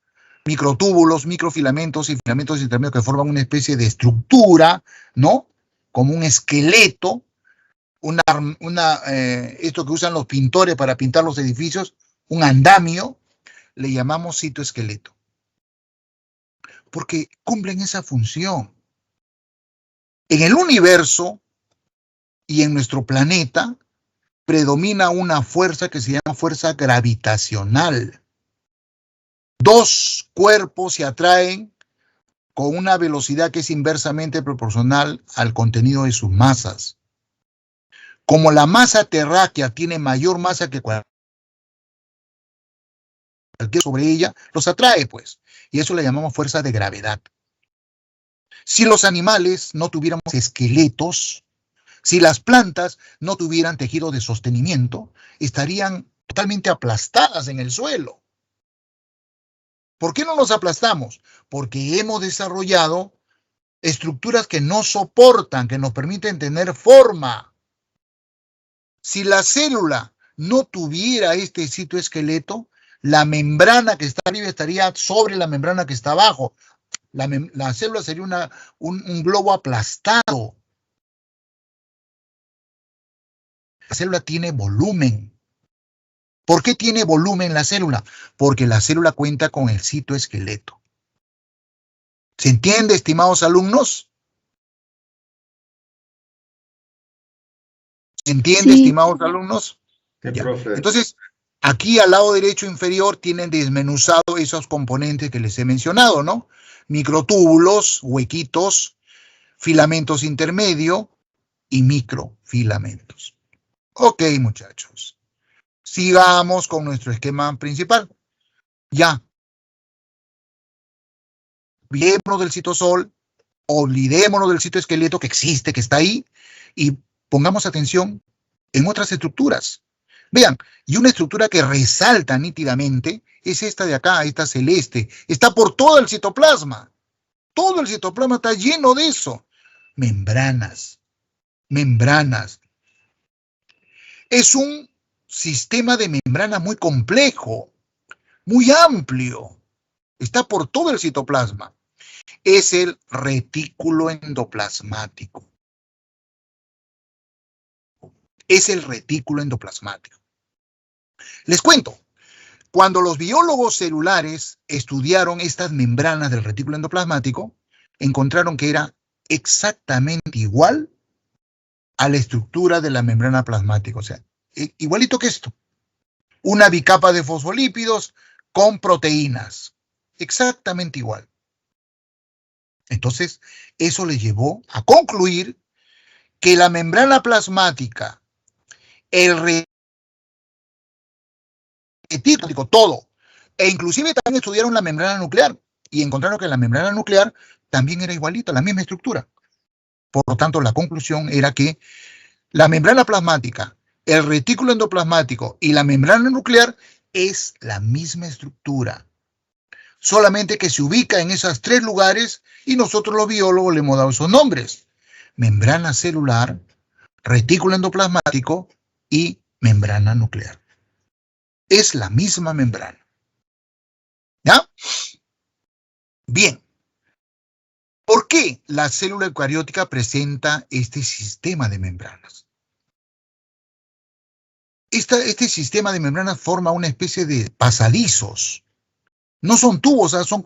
microtúbulos, microfilamentos y filamentos intermedios que forman una especie de estructura, ¿no? Como un esqueleto, esto que usan los pintores para pintar los edificios, un andamio, le llamamos citoesqueleto? Porque cumplen esa función. En el universo y en nuestro planeta predomina una fuerza que se llama fuerza gravitacional. Dos cuerpos se atraen con una velocidad que es inversamente proporcional al contenido de sus masas. Como la masa terráquea tiene mayor masa que cualquier sobre ella, los atrae, pues. Y eso le llamamos fuerza de gravedad. Si los animales no tuviéramos esqueletos, si las plantas no tuvieran tejido de sostenimiento, estarían totalmente aplastadas en el suelo. ¿Por qué no nos aplastamos? Porque hemos desarrollado estructuras que no soportan, que nos permiten tener forma. Si la célula no tuviera este citoesqueleto, la membrana que está arriba estaría sobre la membrana que está abajo. La célula sería un globo aplastado. La célula tiene volumen. ¿Por qué tiene volumen la célula? Porque la célula cuenta con el citoesqueleto. ¿Se entiende, estimados alumnos? ¿Se entiende, Sí. estimados alumnos? Sí, Ya. profe. Entonces, aquí al lado derecho inferior tienen desmenuzado esos componentes que les he mencionado, ¿no? Microtúbulos, huequitos, filamentos intermedios y microfilamentos. Ok, muchachos. Sigamos con nuestro esquema principal. Ya. Olvidémonos del citosol, olvidémonos del citoesqueleto que existe, que está ahí, y pongamos atención en otras estructuras. Vean, y una estructura que resalta nítidamente es esta de acá, esta celeste. Está por todo el citoplasma. Todo el citoplasma está lleno de eso. Membranas. Membranas. Es un sistema de membrana muy complejo, muy amplio. Está por todo el citoplasma. Es el retículo endoplasmático. Es el retículo endoplasmático. Les cuento, cuando los biólogos celulares estudiaron estas membranas del retículo endoplasmático, encontraron que era exactamente igual a la estructura de la membrana plasmática. O sea, igualito que esto. Una bicapa de fosfolípidos con proteínas. Exactamente igual. Entonces, eso le llevó a concluir que la membrana plasmática, el retículo, todo, e inclusive también estudiaron la membrana nuclear y encontraron que la membrana nuclear también era igualita, la misma estructura. Por lo tanto, la conclusión era que la membrana plasmática, el retículo endoplasmático y la membrana nuclear es la misma estructura. Solamente que se ubica en esos tres lugares y nosotros los biólogos le hemos dado esos nombres. Membrana celular, retículo endoplasmático y membrana nuclear. Es la misma membrana. ¿Ya? Bien. ¿Por qué la célula eucariótica presenta este sistema de membranas? Este sistema de membranas forma una especie de pasadizos. No son tubos, o sea,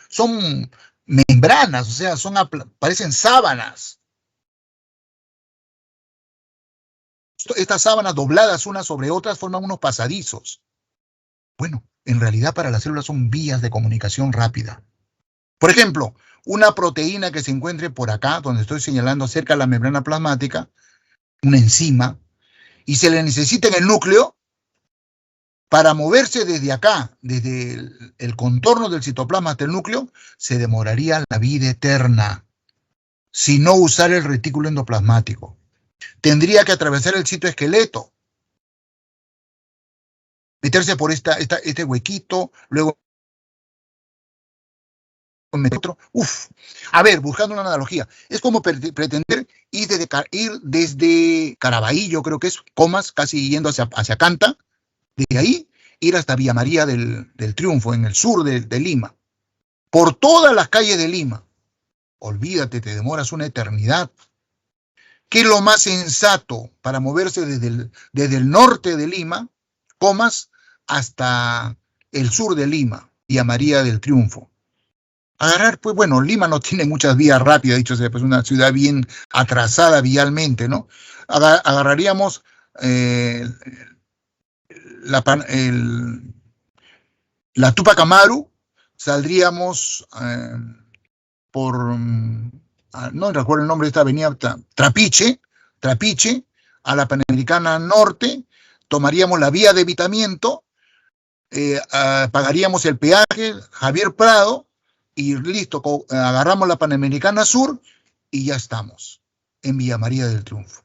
son membranas, o sea, parecen sábanas. Estas sábanas dobladas unas sobre otras forman unos pasadizos. Bueno, en realidad para las células son vías de comunicación rápida. Por ejemplo, una proteína que se encuentre por acá, donde estoy señalando cerca de la membrana plasmática, una enzima, y se le necesita en el núcleo, para moverse desde acá, desde el contorno del citoplasma hasta el núcleo, se demoraría la vida eterna, si no usar el retículo endoplasmático. Tendría que atravesar el citoesqueleto, meterse por este huequito, luego a ver, buscando una analogía, es como pretender ir desde Caraballo, creo que es, Comas, casi yendo hacia Canta, de ahí ir hasta Villa María del Triunfo, en el sur de Lima, por todas las calles de Lima. Olvídate, te demoras una eternidad. ¿Qué es lo más sensato para moverse desde el norte de Lima, Comas, hasta el sur de Lima, Villa María del Triunfo? Agarrar, pues bueno, Lima no tiene muchas vías rápidas, dicho sea, pues una ciudad bien atrasada vialmente, ¿no? Agarraríamos la Tupac Amaru, saldríamos por, no recuerdo el nombre de esta avenida, Trapiche, a la Panamericana Norte, tomaríamos la vía de evitamiento, pagaríamos el peaje, Javier Prado, y listo, agarramos la Panamericana Sur y ya estamos en Villa María del Triunfo.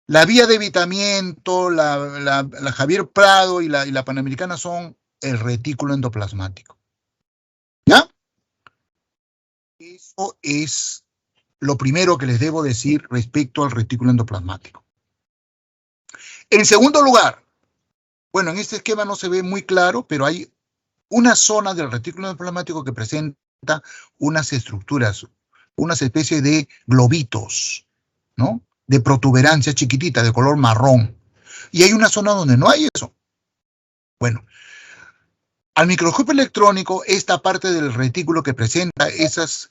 La vía de evitamiento, la Javier Prado y la Panamericana son el retículo endoplasmático. ¿Ya? Eso es lo primero que les debo decir respecto al retículo endoplasmático. En segundo lugar, bueno, en este esquema no se ve muy claro, pero hay una zona del retículo endoplasmático que presenta unas estructuras, unas especies de globitos, ¿no? De protuberancia chiquitita, de color marrón. Y hay una zona donde no hay eso. Bueno, al microscopio electrónico, esta parte del retículo que presenta esas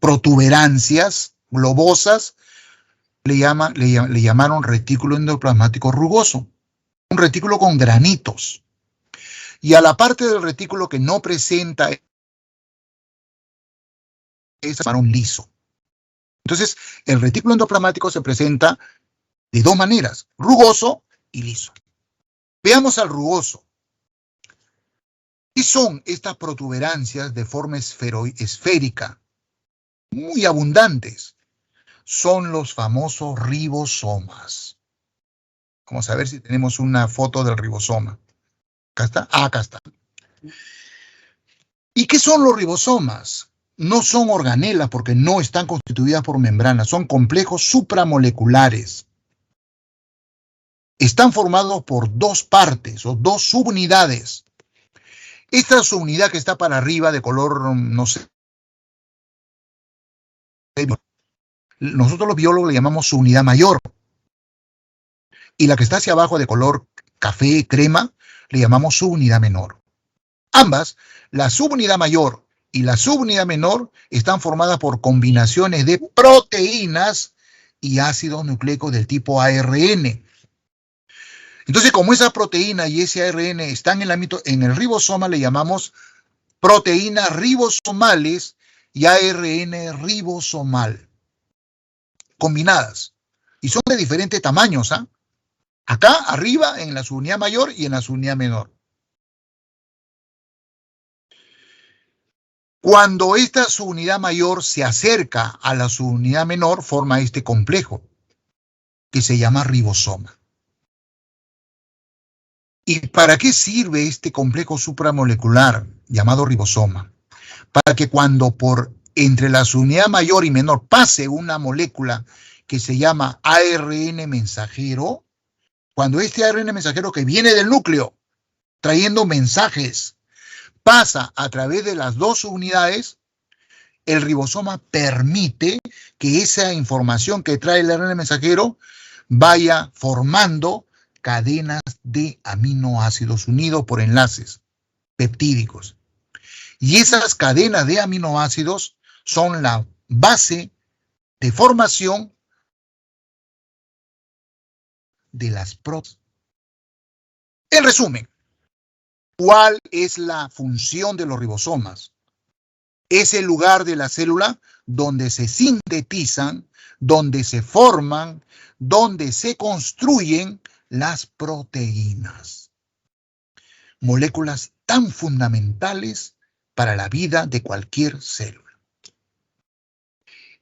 protuberancias globosas, le llamaron retículo endoplasmático rugoso. Un retículo con granitos. Y a la parte del retículo que no presenta es llamaron liso. Entonces, el retículo endoplasmático se presenta de dos maneras, rugoso y liso. Veamos al rugoso. ¿Qué son estas protuberancias de forma esférica? Muy abundantes. Son los famosos ribosomas. Vamos a ver si tenemos una foto del ribosoma. ¿Acá está? Ah, acá está. ¿Y qué son los ribosomas? No son organelas porque no están constituidas por membranas, son complejos supramoleculares. Están formados por dos partes o dos subunidades. Esta subunidad que está para arriba de color, no sé, nosotros los biólogos le llamamos subunidad mayor. Y la que está hacia abajo de color café, crema, le llamamos subunidad menor. Ambas, la subunidad mayor y la subunidad menor, están formadas por combinaciones de proteínas y ácidos nucleicos del tipo ARN. Entonces, como esa proteína y ese ARN están en el ribosoma, le llamamos proteínas ribosomales y ARN ribosomal, combinadas. Y son de diferentes tamaños, ¿ah? Acá, arriba, en la subunidad mayor y en la subunidad menor. Cuando esta subunidad mayor se acerca a la subunidad menor, forma este complejo, que se llama ribosoma. ¿Y para qué sirve este complejo supramolecular llamado ribosoma? Para que cuando por entre la subunidad mayor y menor pase una molécula que se llama ARN mensajero, cuando este ARN mensajero que viene del núcleo trayendo mensajes pasa a través de las dos subunidades, el ribosoma permite que esa información que trae el ARN mensajero vaya formando cadenas de aminoácidos unidos por enlaces peptídicos. Y esas cadenas de aminoácidos son la base de formación de las proteínas. En resumen, ¿cuál es la función de los ribosomas? Es el lugar de la célula donde se sintetizan, donde se forman, donde se construyen las proteínas. Moléculas tan fundamentales para la vida de cualquier célula.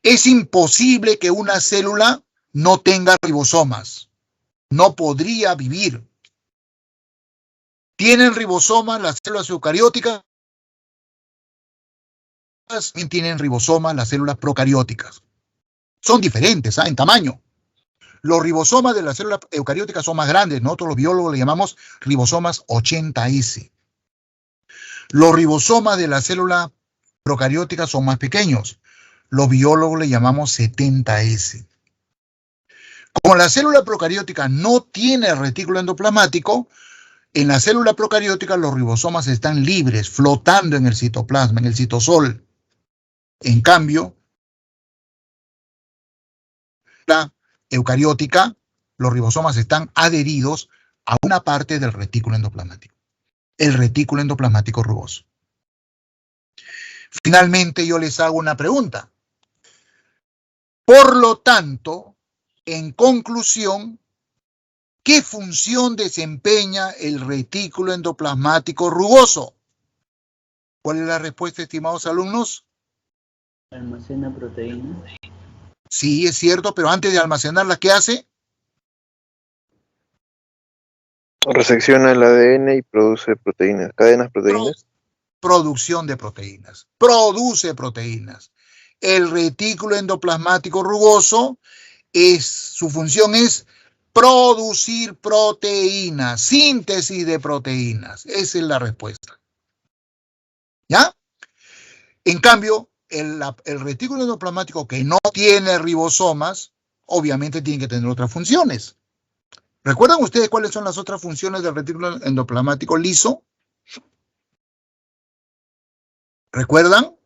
Es imposible que una célula no tenga ribosomas. No podría vivir. ¿Tienen ribosomas las células eucarióticas? También tienen ribosomas las células procarióticas. Son diferentes, en tamaño. Los ribosomas de las células eucarióticas son más grandes. Nosotros los biólogos le llamamos ribosomas 80S. Los ribosomas de la célula procariótica son más pequeños. Los biólogos le llamamos 70S. Como la célula procariótica no tiene retículo endoplasmático, en la célula procariótica los ribosomas están libres, flotando en el citoplasma, en el citosol. En cambio, la eucariótica, los ribosomas están adheridos a una parte del retículo endoplasmático, el retículo endoplasmático rugoso. Finalmente, yo les hago una pregunta. Por lo tanto, en conclusión, ¿qué función desempeña el retículo endoplasmático rugoso? ¿Cuál es la respuesta, estimados alumnos? Almacena proteínas. Sí, es cierto, pero antes de almacenarlas, ¿qué hace? Resecciona el ADN y produce proteínas, cadenas proteínas. Producción de proteínas. Produce proteínas. El retículo endoplasmático rugoso, su función es producir proteínas, síntesis de proteínas. Esa es la respuesta. ¿Ya? En cambio, el retículo endoplasmático que no tiene ribosomas, obviamente tiene que tener otras funciones. ¿Recuerdan ustedes cuáles son las otras funciones del retículo endoplasmático liso? ¿Recuerdan?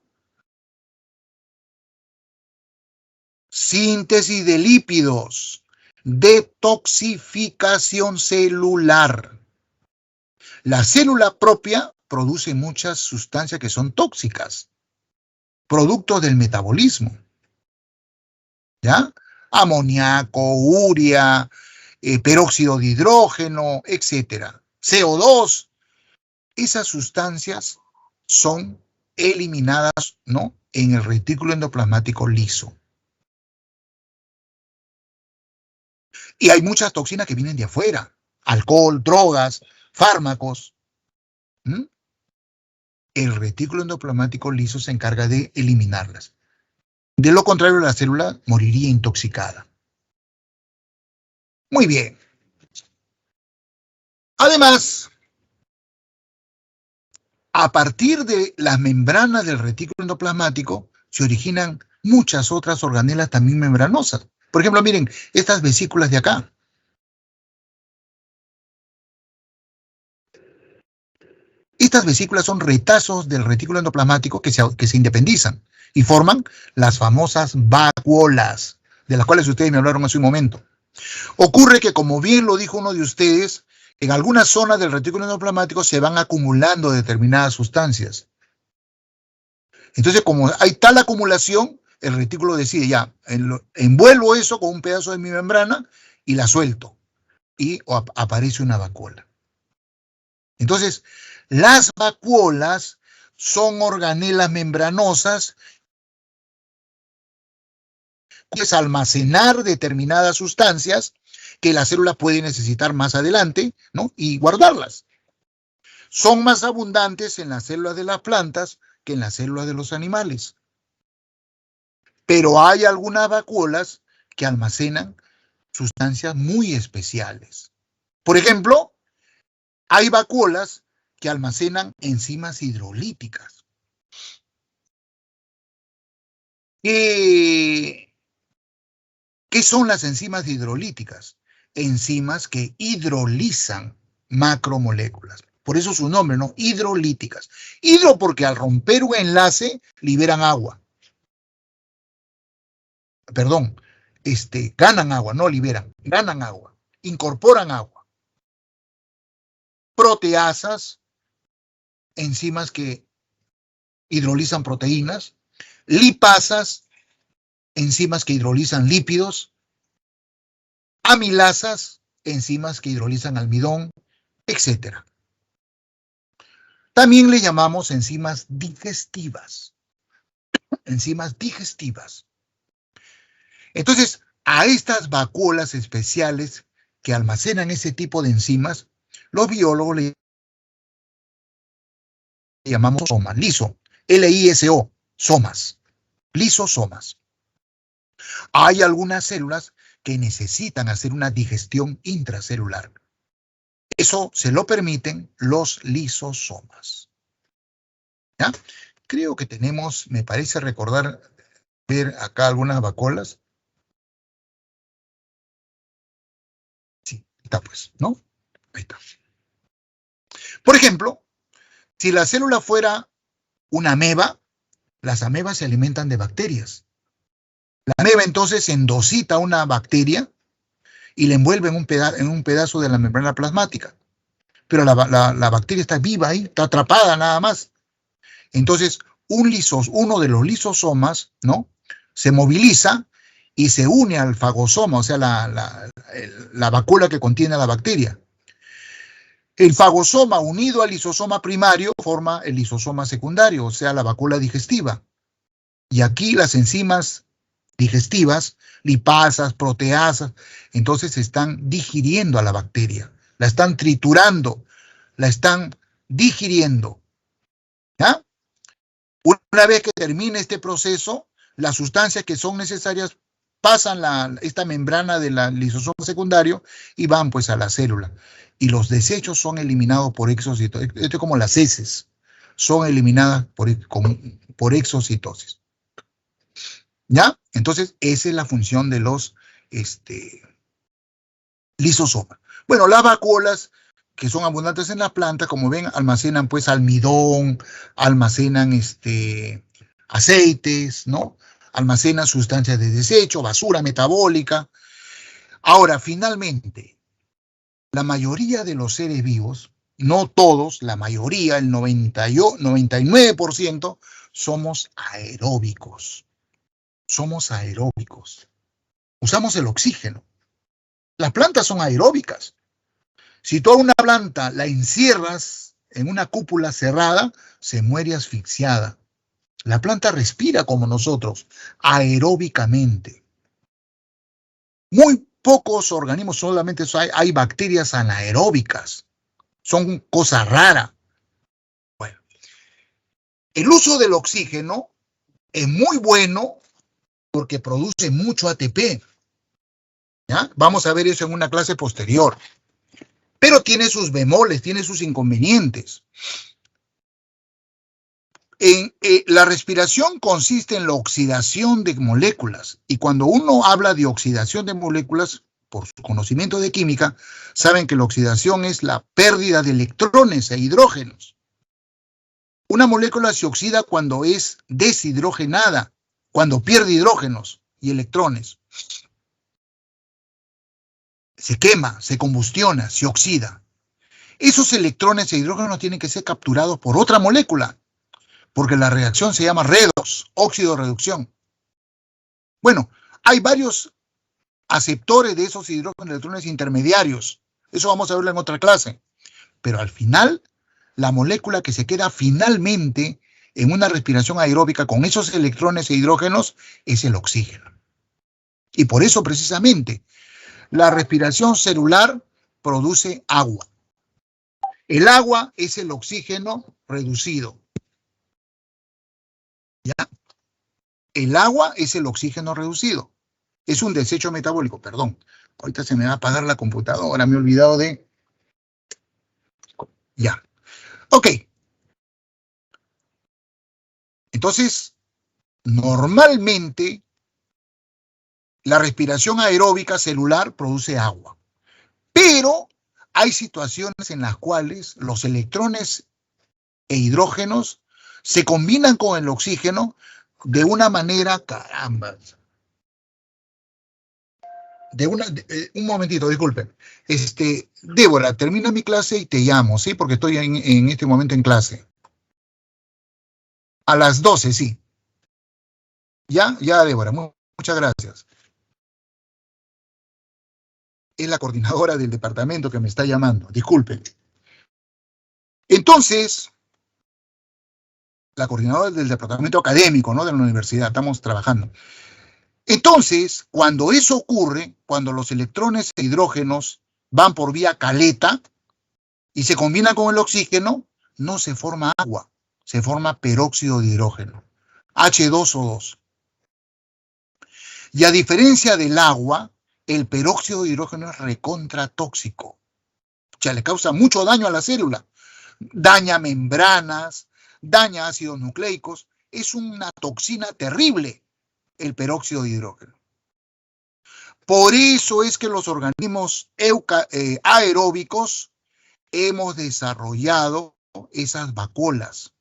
Síntesis de lípidos, detoxificación celular. La célula propia produce muchas sustancias que son tóxicas, productos del metabolismo. ¿Ya? Amoníaco, urea, peróxido de hidrógeno, etc. CO2. Esas sustancias son eliminadas, ¿no?, en el retículo endoplasmático liso. Y hay muchas toxinas que vienen de afuera. Alcohol, drogas, fármacos. El retículo endoplasmático liso se encarga de eliminarlas. De lo contrario, la célula moriría intoxicada. Muy bien. Además, a partir de las membranas del retículo endoplasmático se originan muchas otras organelas también membranosas. Por ejemplo, miren, estas vesículas de acá. Estas vesículas son retazos del retículo endoplasmático que se independizan y forman las famosas vacuolas, de las cuales ustedes me hablaron hace un momento. Ocurre que, como bien lo dijo uno de ustedes, En algunas zonas del retículo endoplasmático se van acumulando determinadas sustancias. Entonces, como hay tal acumulación, el retículo decide ya, envuelvo eso con un pedazo de mi membrana y la suelto. Y aparece una vacuola. Entonces, las vacuolas son organelas membranosas que pueden almacenar determinadas sustancias que la célula puede necesitar más adelante, ¿no? Y guardarlas. Son más abundantes en las células de las plantas que en las células de los animales. Pero hay algunas vacuolas que almacenan sustancias muy especiales. Por ejemplo, hay vacuolas que almacenan enzimas hidrolíticas. ¿Qué son las enzimas hidrolíticas? Enzimas que hidrolizan macromoléculas. Por eso su nombre, ¿no? Hidrolíticas. Hidro porque al romper un enlace liberan agua. Perdón, ganan agua, no liberan, ganan agua, incorporan agua. Proteasas, enzimas que hidrolizan proteínas. Lipasas, enzimas que hidrolizan lípidos. Amilasas, enzimas que hidrolizan almidón, etc. También le llamamos enzimas digestivas. Enzimas digestivas. Entonces, a estas vacuolas especiales que almacenan ese tipo de enzimas, los biólogos le llamamos somas, liso, L-I-S-O, somas, lisosomas. Hay algunas células que necesitan hacer una digestión intracelular. Eso se lo permiten los lisosomas. ¿Ya? Creo que tenemos, me parece recordar, ver acá algunas vacuolas. Sí, está pues, ¿no? Ahí está. Por ejemplo, si la célula fuera una ameba, las amebas se alimentan de bacterias. La ameba entonces endosita una bacteria y la envuelve en un pedazo de la membrana plasmática. Pero la bacteria está viva ahí, está atrapada nada más. Entonces, uno de los lisosomas, ¿no? Se moviliza y se une al fagosoma, o sea, la vacuola que contiene a la bacteria. El fagosoma unido al lisosoma primario forma el lisosoma secundario, o sea, la vacuola digestiva. Y aquí las enzimas digestivas, lipasas, proteasas, entonces están digiriendo a la bacteria, la están triturando, la están digiriendo. ¿Ya? Una vez que termine este proceso, las sustancias que son necesarias pasan esta membrana del lisosoma secundario y van pues a la célula. Y los desechos son eliminados por exocitosis. Esto es como las heces, son eliminadas por exocitosis. ¿Ya? Entonces, esa es la función de los lisosomas. Bueno, las vacuolas, que son abundantes en las plantas, como ven, almacenan pues almidón, almacenan aceites, ¿no? Almacenan sustancias de desecho, basura metabólica. Ahora, finalmente, la mayoría de los seres vivos, no todos, la mayoría, el 99%, somos aeróbicos. Somos aeróbicos. Usamos el oxígeno. Las plantas son aeróbicas. Si tú a una planta la encierras en una cúpula cerrada, se muere asfixiada. La planta respira como nosotros, aeróbicamente. Muy pocos organismos, solamente hay bacterias anaeróbicas. Son cosas raras. Bueno, el uso del oxígeno es muy bueno porque produce mucho ATP. ¿Ya? Vamos a ver eso en una clase posterior. Pero tiene sus bemoles, tiene sus inconvenientes. La respiración consiste en la oxidación de moléculas. Y cuando uno habla de oxidación de moléculas, por su conocimiento de química, saben que la oxidación es la pérdida de electrones e hidrógenos. Una molécula se oxida cuando es deshidrogenada, cuando pierde hidrógenos y electrones. Se quema, se combustiona, se oxida. Esos electrones de hidrógeno tienen que ser capturados por otra molécula, porque la reacción se llama redox, óxido de reducción. Bueno, hay varios aceptores de esos hidrógenos de electrones intermediarios. Eso vamos a verlo en otra clase. Pero al final, la molécula que se queda finalmente en una respiración aeróbica con esos electrones e hidrógenos es el oxígeno. Y por eso precisamente la respiración celular produce agua. El agua es el oxígeno reducido. ¿Ya? El agua es el oxígeno reducido. Es un desecho metabólico, perdón. Ahorita se me va a apagar la computadora, me he olvidado de... Ya. Ok. Entonces, normalmente, la respiración aeróbica celular produce agua. Pero hay situaciones en las cuales los electrones e hidrógenos se combinan con el oxígeno de una manera, caramba. Un momentito, disculpen. Débora, termina mi clase y te llamo, ¿sí? Porque estoy en este momento en clase. A las 12, sí. ¿Ya? Ya, Débora, muchas gracias. Es la coordinadora del departamento que me está llamando, disculpen. Entonces, la coordinadora del departamento académico, ¿no? De la universidad, estamos trabajando. Entonces, cuando eso ocurre, cuando los electrones e hidrógenos van por vía caleta y se combinan con el oxígeno, no se forma agua, se forma peróxido de hidrógeno, H2O2. Y a diferencia del agua, el peróxido de hidrógeno es recontratóxico. O sea, le causa mucho daño a la célula. Daña membranas, daña ácidos nucleicos. Es una toxina terrible el peróxido de hidrógeno. Por eso es que los organismos aeróbicos hemos desarrollado esas vacuolas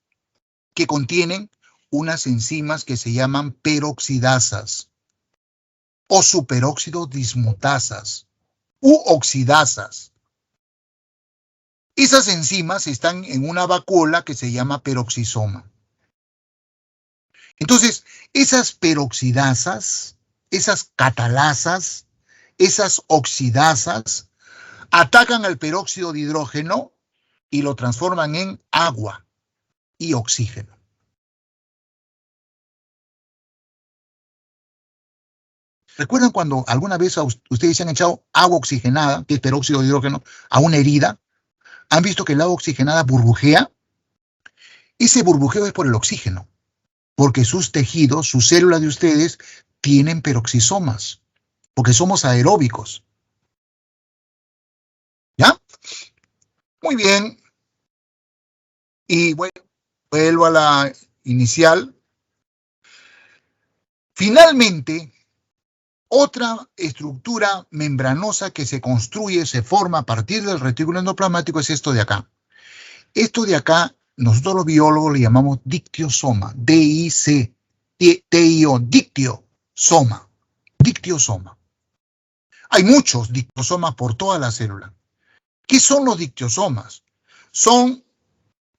que contienen unas enzimas que se llaman peroxidasas o superóxido dismutasas u oxidasas. Esas enzimas están en una vacuola que se llama peroxisoma. Entonces, esas peroxidasas, esas catalasas, esas oxidasas, atacan al peróxido de hidrógeno y lo transforman en agua y oxígeno. ¿Recuerdan cuando alguna vez ustedes se han echado agua oxigenada, que es peróxido de hidrógeno, a una herida? ¿Han visto que el agua oxigenada burbujea? Ese burbujeo es por el oxígeno, porque sus tejidos, sus células de ustedes, tienen peroxisomas, porque somos aeróbicos. ¿Ya? Muy bien. Y bueno, vuelvo a la inicial. Finalmente, otra estructura membranosa que se construye, se forma a partir del retículo endoplasmático es esto de acá. Esto de acá, nosotros los biólogos le llamamos dictiosoma, D-I-C-T-I-O, dictiosoma, dictiosoma. Hay muchos dictiosomas por toda la célula. ¿Qué son los dictiosomas? Son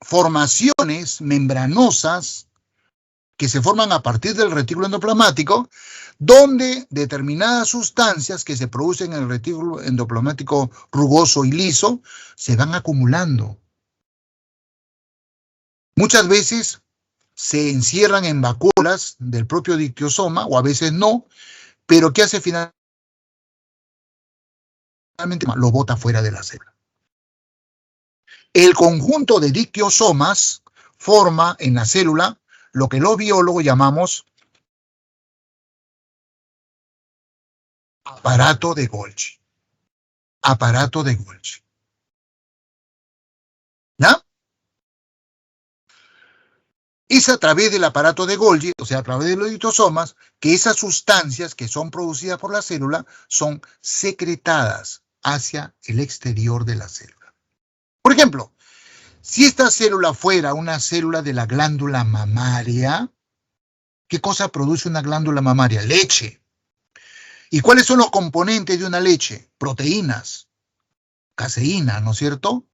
formaciones membranosas que se forman a partir del retículo endoplasmático, donde determinadas sustancias que se producen en el retículo endoplasmático rugoso y liso se van acumulando. Muchas veces se encierran en vacuolas del propio dictiosoma, o a veces no, pero ¿qué hace finalmente? Lo bota fuera de la célula. El conjunto de dictiosomas forma en la célula lo que los biólogos llamamos aparato de Golgi. Aparato de Golgi. ¿Ya? Es a través del aparato de Golgi, o sea, a través de los dictiosomas, que esas sustancias que son producidas por la célula son secretadas hacia el exterior de la célula. Por ejemplo, si esta célula fuera una célula de la glándula mamaria, ¿qué cosa produce una glándula mamaria? Leche. ¿Y cuáles son los componentes de una leche? Proteínas, caseína, ¿no es cierto?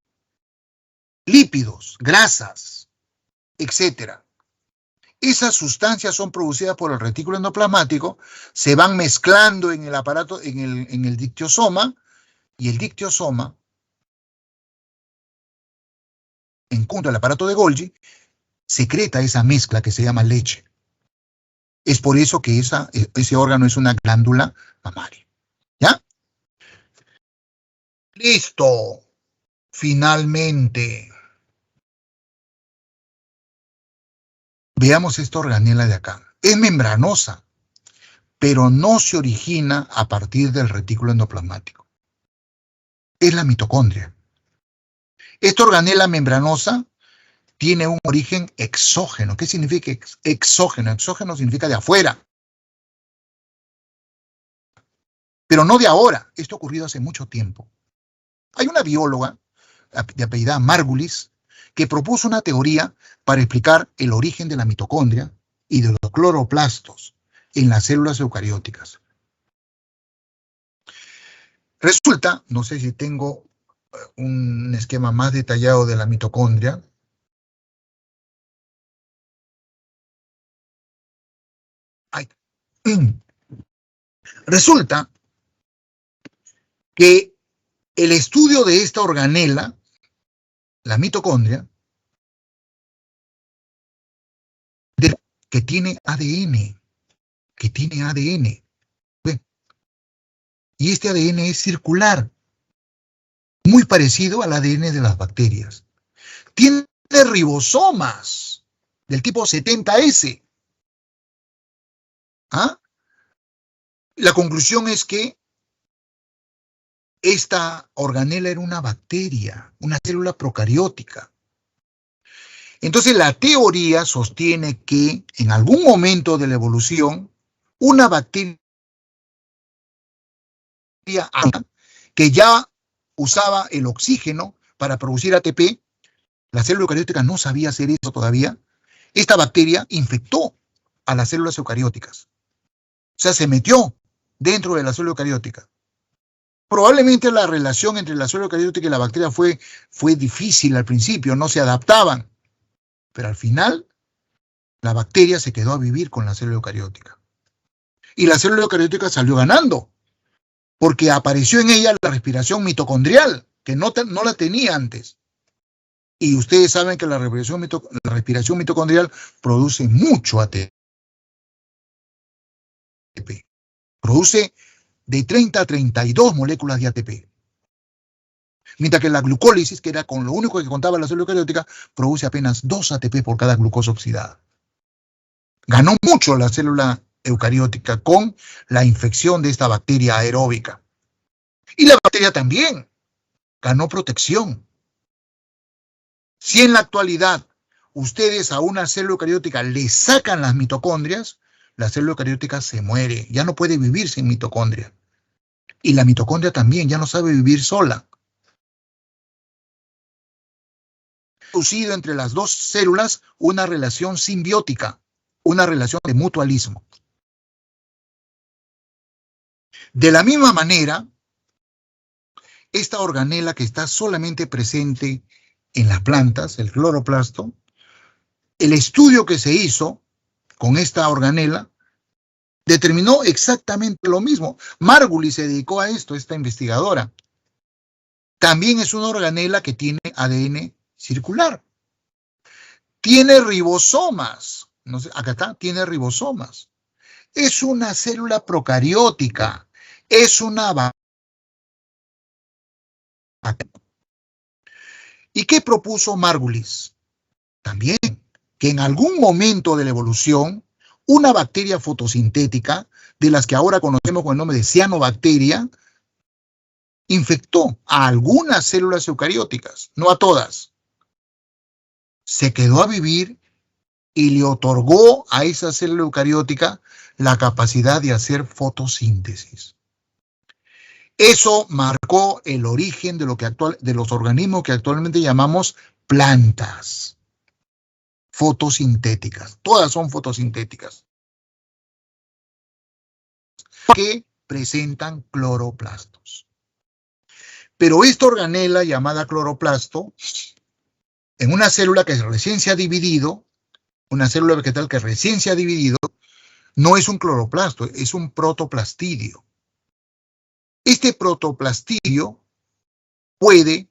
lípidos, grasas, etc. Esas sustancias son producidas por el retículo endoplasmático, se van mezclando en el aparato, en el dictiosoma, y el dictiosoma, en contra del aparato de Golgi, secreta esa mezcla que se llama leche. Es por eso que ese órgano es una glándula mamaria. ¿Ya? Listo. Finalmente. Veamos esta organela de acá. Es membranosa, pero no se origina a partir del retículo endoplasmático. Es la mitocondria. Esta organela membranosa tiene un origen exógeno. ¿Qué significa exógeno? Exógeno significa de afuera. Pero no de ahora. Esto ha ocurrido hace mucho tiempo. Hay una bióloga de apellida Margulis que propuso una teoría para explicar el origen de la mitocondria y de los cloroplastos en las células eucarióticas. Resulta, no sé si tengo un esquema más detallado de la mitocondria. Resulta que el estudio de esta organela, la mitocondria, que tiene ADN, ¿Ven? Y este ADN es circular, muy parecido al ADN de las bacterias. Tiene ribosomas del tipo 70S. ¿Ah? La conclusión es que esta organela era una bacteria, una célula procariótica. Entonces la teoría sostiene que en algún momento de la evolución, una bacteria que ya usaba el oxígeno para producir ATP, la célula eucariótica no sabía hacer eso todavía, esta bacteria infectó a las células eucarióticas. O sea, se metió dentro de la célula eucariótica. Probablemente la relación entre la célula eucariótica y la bacteria fue difícil al principio, no se adaptaban. Pero al final, la bacteria se quedó a vivir con la célula eucariótica. Y la célula eucariótica salió ganando, porque apareció en ella la respiración mitocondrial, que no la tenía antes. Y ustedes saben que la respiración mitocondrial produce mucho ATP. Produce de 30 a 32 moléculas de ATP. Mientras que la glucólisis, que era con lo único que contaba la célula eucariótica, produce apenas 2 ATP por cada glucosa oxidada. Ganó mucho la célula eucariótica con la infección de esta bacteria aeróbica. Y la bacteria también ganó protección. Si en la actualidad ustedes a una célula eucariótica le sacan las mitocondrias, la célula eucariótica se muere, ya no puede vivir sin mitocondria. Y la mitocondria también ya no sabe vivir sola. Producido entre las dos células una relación simbiótica, una relación de mutualismo. De la misma manera, esta organela que está solamente presente en las plantas, el cloroplasto, el estudio que se hizo con esta organela determinó exactamente lo mismo. Margulis se dedicó a esto, esta investigadora. También es una organela que tiene ADN circular. Tiene ribosomas. No sé, acá está, tiene ribosomas. Es una célula procariótica. Es una bacteria. ¿Y qué propuso Margulis? También que en algún momento de la evolución, una bacteria fotosintética, de las que ahora conocemos con el nombre de cianobacteria, infectó a algunas células eucarióticas, no a todas. Se quedó a vivir y le otorgó a esa célula eucariótica la capacidad de hacer fotosíntesis. Eso marcó el origen de los organismos que actualmente llamamos plantas fotosintéticas. Todas son fotosintéticas, que presentan cloroplastos. Pero esta organela llamada cloroplasto en una célula que recién se ha dividido, una célula vegetal que recién se ha dividido, no es un cloroplasto, es un protoplastidio. Este protoplastidio puede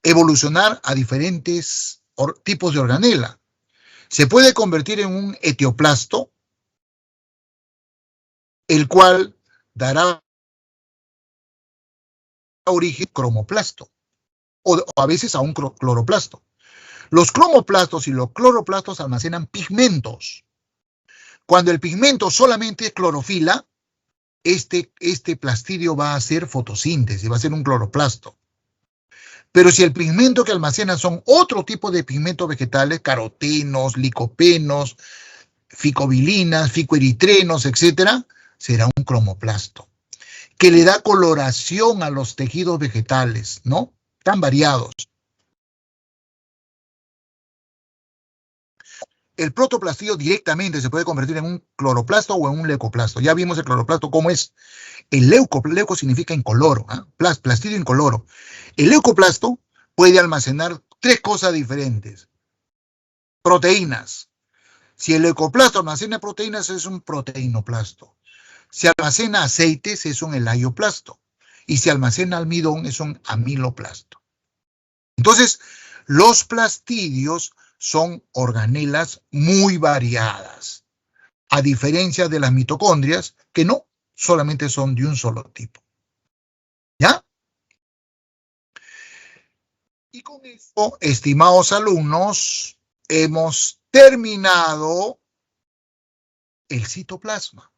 evolucionar a diferentes tipos de organela. Se puede convertir en un etioplasto, el cual dará origen a cromoplasto, o a veces a un cloroplasto. Los cromoplastos y los cloroplastos almacenan pigmentos. Cuando el pigmento solamente es clorofila, este plastidio va a hacer fotosíntesis, va a ser un cloroplasto. Pero si el pigmento que almacena son otro tipo de pigmentos vegetales, carotenos, licopenos, ficobilinas, ficoeritrenos, etc., será un cromoplasto, que le da coloración a los tejidos vegetales, ¿no? Tan variados. El protoplastidio directamente se puede convertir en un cloroplasto o en un leucoplasto. Ya vimos el cloroplasto cómo es. El leuco significa incoloro, ¿eh? Plastidio incoloro. El leucoplasto puede almacenar tres cosas diferentes. Proteínas. Si el leucoplasto almacena proteínas, es un proteinoplasto. Si almacena aceites, es un elaioplasto. Y si almacena almidón, es un amiloplasto. Entonces, los plastidios son organelas muy variadas, a diferencia de las mitocondrias, que no solamente son de un solo tipo. ¿Ya? Y con esto, estimados alumnos, hemos terminado el citoplasma.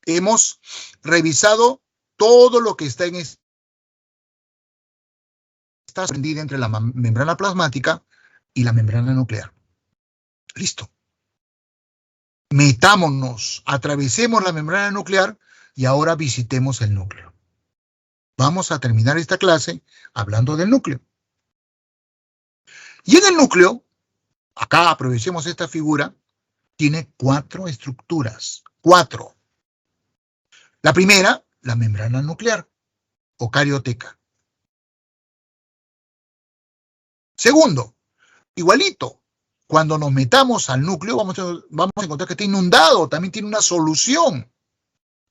Hemos revisado todo lo que está en esta prendida entre la membrana plasmática y la membrana nuclear. Listo. Metámonos, atravesemos la membrana nuclear y ahora visitemos el núcleo. Vamos a terminar esta clase hablando del núcleo. Y en el núcleo, acá aprovechemos esta figura, tiene 4 estructuras. 4. La primera, la membrana nuclear o carioteca. Segundo, igualito, cuando nos metamos al núcleo vamos a encontrar que está inundado, también tiene una solución.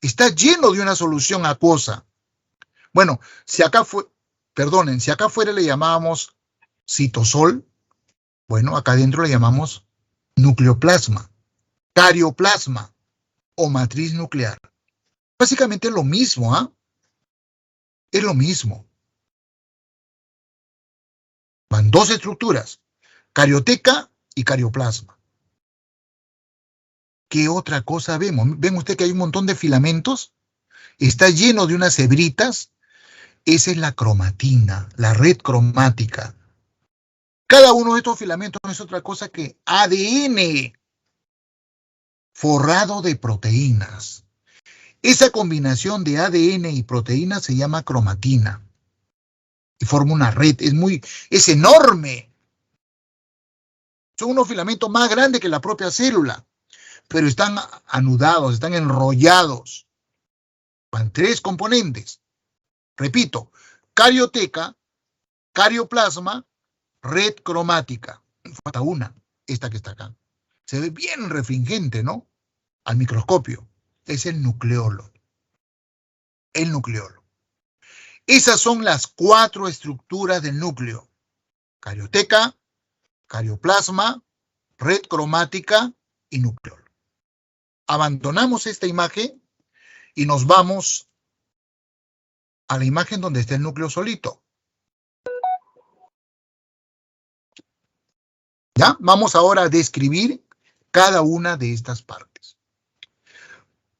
Está lleno de una solución acuosa. Bueno, si acá fuera le llamábamos citosol, bueno, acá adentro le llamamos nucleoplasma, carioplasma o matriz nuclear. Básicamente es lo mismo, ¿ah? Es lo mismo. Van 2 estructuras, carioteca y carioplasma. ¿Qué otra cosa vemos? ¿Ven usted que hay un montón de filamentos? Está lleno de unas hebritas. Esa es la cromatina, la red cromática. Cada uno de estos filamentos no es otra cosa que ADN forrado de proteínas. Esa combinación de ADN y proteínas se llama cromatina. Y forma una red, es enorme. Son unos filamentos más grandes que la propia célula, pero están anudados, están enrollados. Van 3 componentes. Repito, carioteca, carioplasma, red cromática. Falta una, esta que está acá. Se ve bien refringente, ¿no? Al microscopio. Es el nucleolo. El nucleolo. Esas son las 4 estructuras del núcleo. Carioteca, carioplasma, red cromática y nucleolo. Abandonamos esta imagen y nos vamos a la imagen donde está el núcleo solito. ¿Ya? Vamos ahora a describir cada una de estas partes.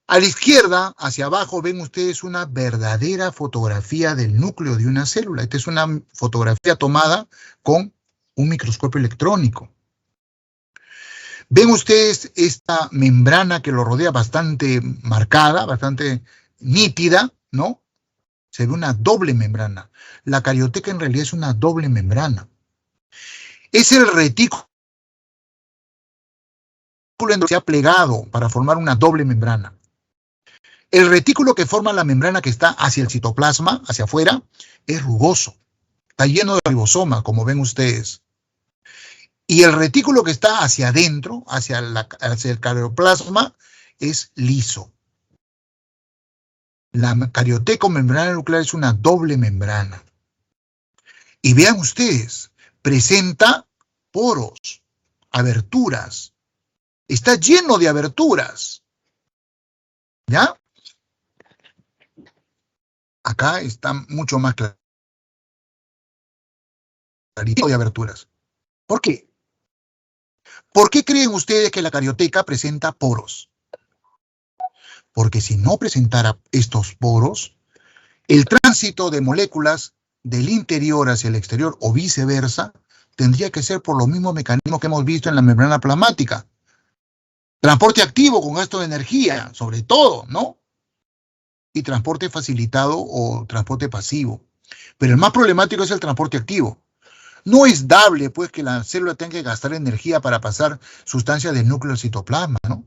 A la izquierda, hacia abajo, ven ustedes una verdadera fotografía del núcleo de una célula. Esta es una fotografía tomada con un microscopio electrónico. Ven ustedes esta membrana que lo rodea bastante marcada, bastante nítida, ¿no? Se ve una doble membrana. La carioteca en realidad es una doble membrana. Es el retículo que se ha plegado para formar una doble membrana. El retículo que forma la membrana que está hacia el citoplasma, hacia afuera, es rugoso. Está lleno de ribosomas, como ven ustedes. Y el retículo que está hacia adentro, hacia el carioplasma, es liso. La carioteca o membrana nuclear es una doble membrana. Y vean ustedes, presenta poros, aberturas. Está lleno de aberturas. ¿Ya? Acá está mucho más clarito de aberturas. ¿Por qué? ¿Por qué creen ustedes que la carioteca presenta poros? Porque si no presentara estos poros, el tránsito de moléculas del interior hacia el exterior o viceversa tendría que ser por los mismos mecanismos que hemos visto en la membrana plasmática. Transporte activo con gasto de energía, sobre todo, ¿no? Y transporte facilitado o transporte pasivo. Pero el más problemático es el transporte activo. No es dable, pues, que la célula tenga que gastar energía para pasar sustancias del núcleo al citoplasma, ¿no?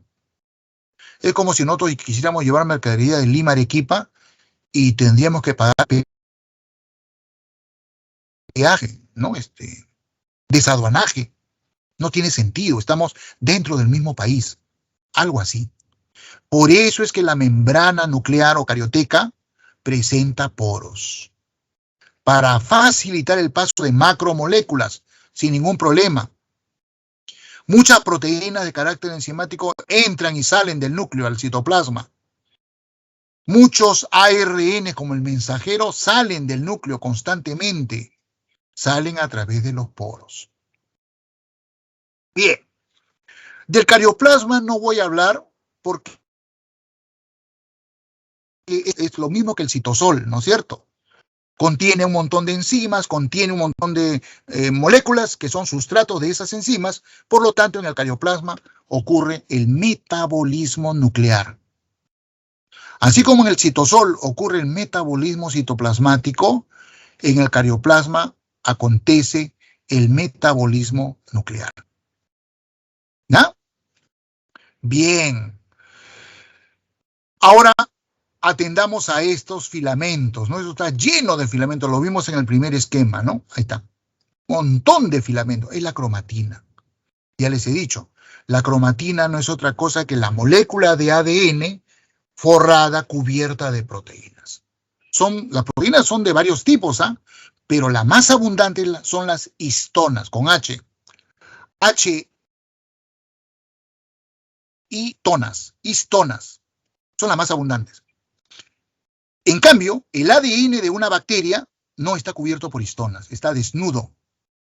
Es como si nosotros quisiéramos llevar mercadería de Lima a Arequipa y tendríamos que pagar peaje, ¿no? Desaduanaje. No tiene sentido, estamos dentro del mismo país. Algo así. Por eso es que la membrana nuclear o carioteca presenta poros. Para facilitar el paso de macromoléculas sin ningún problema. Muchas proteínas de carácter enzimático entran y salen del núcleo al citoplasma. Muchos ARN, como el mensajero, salen del núcleo constantemente. Salen a través de los poros. Bien. Del carioplasma no voy a hablar porque es lo mismo que el citosol, ¿no es cierto? Contiene un montón de enzimas, contiene un montón de moléculas que son sustratos de esas enzimas, por lo tanto en el carioplasma ocurre el metabolismo nuclear. Así como en el citosol ocurre el metabolismo citoplasmático, en el carioplasma acontece el metabolismo nuclear. ¿Ya? Bien. Ahora atendamos a estos filamentos, ¿no? Eso está lleno de filamentos, lo vimos en el primer esquema, ¿no? Ahí está. Un montón de filamentos. Es la cromatina. Ya les he dicho, la cromatina no es otra cosa que la molécula de ADN forrada, cubierta de proteínas. Las proteínas son de varios tipos, ¿ah? Pero la más abundante son las histonas, con H. Histonas. Son las más abundantes. En cambio, el ADN de una bacteria no está cubierto por histonas, está desnudo.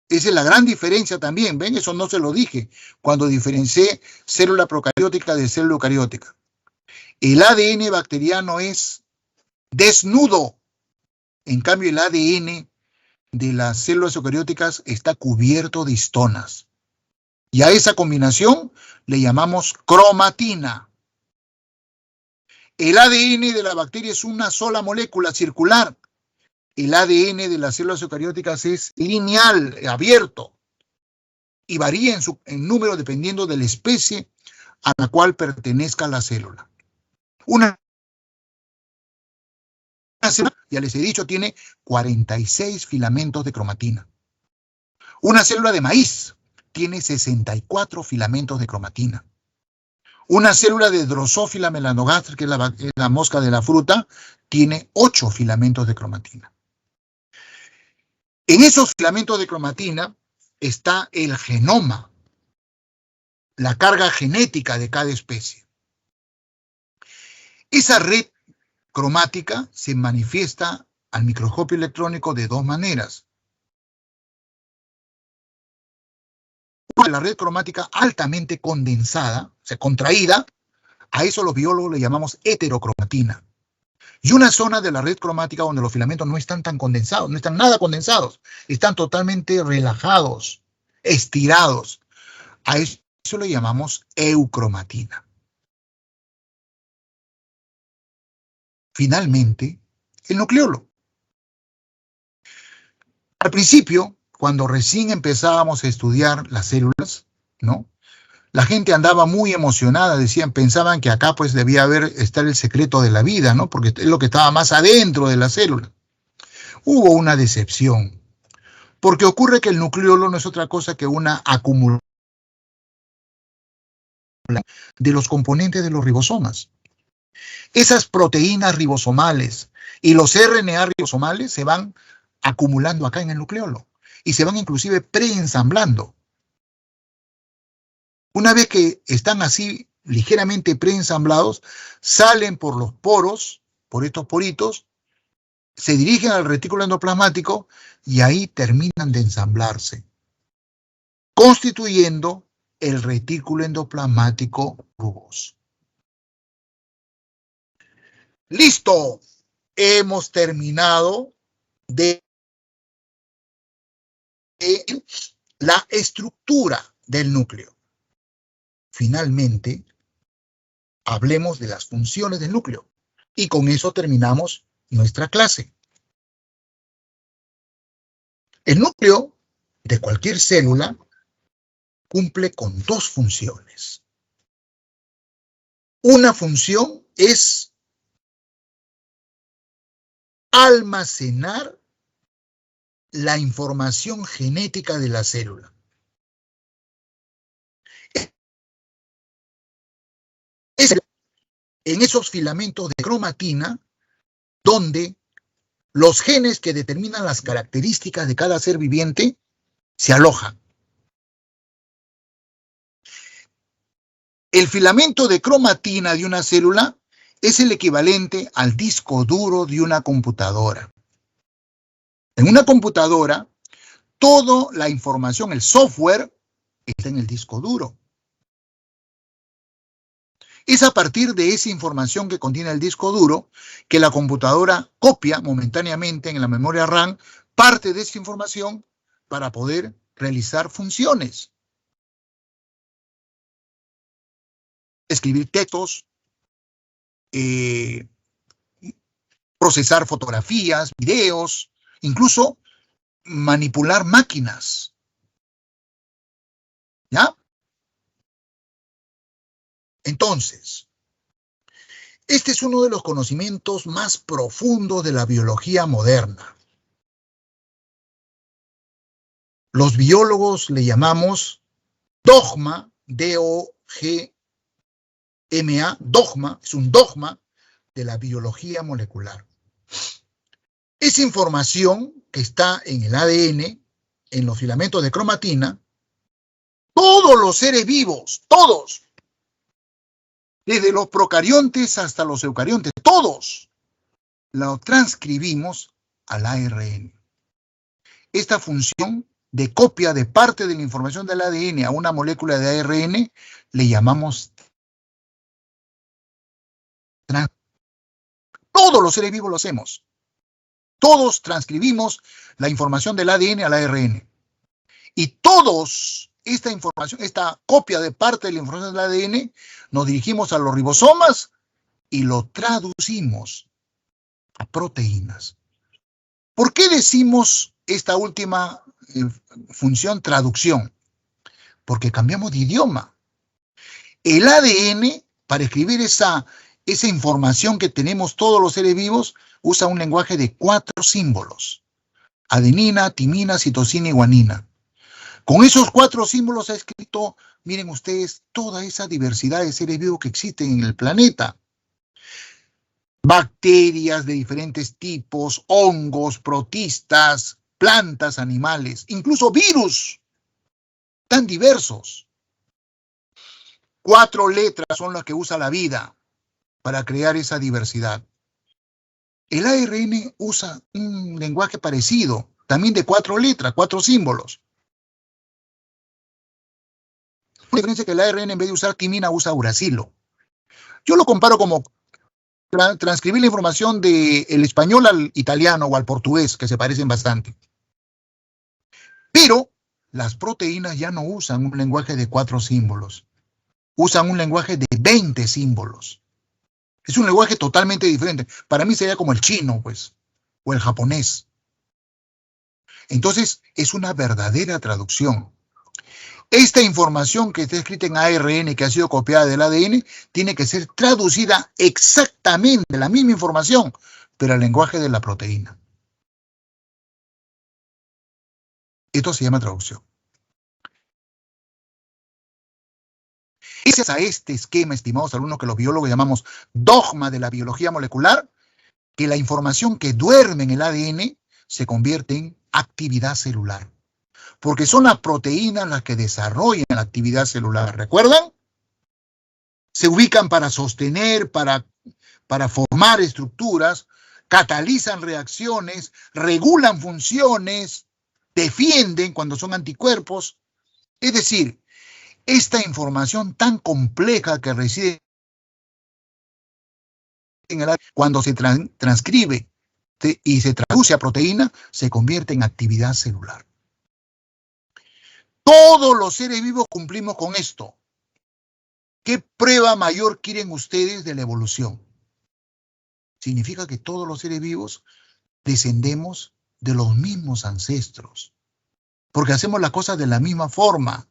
Esa es la gran diferencia también, ¿ven? Eso no se lo dije cuando diferencié célula procariótica de célula eucariótica. El ADN bacteriano es desnudo. En cambio, el ADN de las células eucarióticas está cubierto de histonas. Y a esa combinación le llamamos cromatina. El ADN de la bacteria es una sola molécula circular. El ADN de las células eucarióticas es lineal, abierto, y varía en número dependiendo de la especie a la cual pertenezca la célula. Una célula, ya les he dicho, tiene 46 filamentos de cromatina. Una célula de maíz tiene 64 filamentos de cromatina. Una célula de Drosophila melanogaster, que es la mosca de la fruta, tiene 8 filamentos de cromatina. En esos filamentos de cromatina está el genoma, la carga genética de cada especie. Esa red cromática se manifiesta al microscopio electrónico de dos maneras. La red cromática altamente condensada, o sea, contraída, a eso los biólogos le llamamos heterocromatina. Y una zona de la red cromática donde los filamentos no están tan condensados, no están nada condensados, están totalmente relajados, estirados. A eso le llamamos eucromatina. Finalmente, el nucleolo. Al principio, cuando recién empezábamos a estudiar las células, ¿no? La gente andaba muy emocionada, pensaban que acá pues debía estar el secreto de la vida, ¿no? Porque es lo que estaba más adentro de la célula. Hubo una decepción. Porque ocurre que el nucleolo no es otra cosa que una acumulación de los componentes de los ribosomas. Esas proteínas ribosomales y los RNA ribosomales se van acumulando acá en el nucleolo y se van inclusive preensamblando. Una vez que están así ligeramente preensamblados, salen por los poros, por estos poritos, se dirigen al retículo endoplasmático y ahí terminan de ensamblarse, constituyendo el retículo endoplasmático rugoso. ¡Listo! Hemos terminado de la estructura del núcleo. Finalmente, hablemos de las funciones del núcleo. Y con eso terminamos nuestra clase. El núcleo de cualquier célula cumple con dos funciones. Una función es almacenar la información genética de la célula. Es en esos filamentos de cromatina donde los genes que determinan las características de cada ser viviente se alojan. El filamento de cromatina de una célula es el equivalente al disco duro de una computadora. En una computadora, toda la información, el software, está en el disco duro. Es a partir de esa información que contiene el disco duro que la computadora copia momentáneamente en la memoria RAM parte de esa información para poder realizar funciones. Escribir textos, procesar fotografías, videos, incluso manipular máquinas. ¿Ya? Entonces, este es uno de los conocimientos más profundos de la biología moderna. Los biólogos le llamamos dogma, D-O-G-M-A, dogma, es un dogma de la biología molecular. Esa información que está en el ADN, en los filamentos de cromatina, todos los seres vivos, todos, desde los procariontes hasta los eucariontes, todos lo transcribimos al ARN. Esta función de copia de parte de la información del ADN a una molécula de ARN le llamamos todos los seres vivos lo hacemos. Todos transcribimos la información del ADN al ARN. Y todos esta información, esta copia de parte de la información del ADN, nos dirigimos a los ribosomas y lo traducimos a proteínas. ¿Por qué decimos esta última función, traducción? Porque cambiamos de idioma. El ADN, para escribir esa información que tenemos todos los seres vivos, usa un lenguaje de 4 símbolos. Adenina, timina, citosina y guanina. Con esos 4 símbolos ha escrito, miren ustedes, toda esa diversidad de seres vivos que existen en el planeta. Bacterias de diferentes tipos, hongos, protistas, plantas, animales, incluso virus, tan diversos. 4 letras son las que usa la vida para crear esa diversidad. El ARN usa un lenguaje parecido, también de 4 letras, 4 símbolos. La diferencia es que el ARN en vez de usar timina usa uracilo. Yo lo comparo como transcribir la información del español al italiano o al portugués, que se parecen bastante. Pero las proteínas ya no usan un lenguaje de 4 símbolos. Usan un lenguaje de 20 símbolos. Es un lenguaje totalmente diferente. Para mí sería como el chino, pues, o el japonés. Entonces, es una verdadera traducción. Esta información que está escrita en ARN, que ha sido copiada del ADN, tiene que ser traducida exactamente, la misma información, pero al lenguaje de la proteína. Esto se llama traducción. Gracias a este esquema, estimados alumnos, que los biólogos llamamos dogma de la biología molecular, que la información que duerme en el ADN se convierte en actividad celular. Porque son las proteínas las que desarrollan la actividad celular. ¿Recuerdan? Se ubican para sostener, para formar estructuras, catalizan reacciones, regulan funciones, defienden cuando son anticuerpos. Es decir, esta información tan compleja que reside en el ADN, cuando se transcribe y se traduce a proteína, se convierte en actividad celular. Todos los seres vivos cumplimos con esto. ¿Qué prueba mayor quieren ustedes de la evolución? Significa que todos los seres vivos descendemos de los mismos ancestros, porque hacemos las cosas de la misma forma.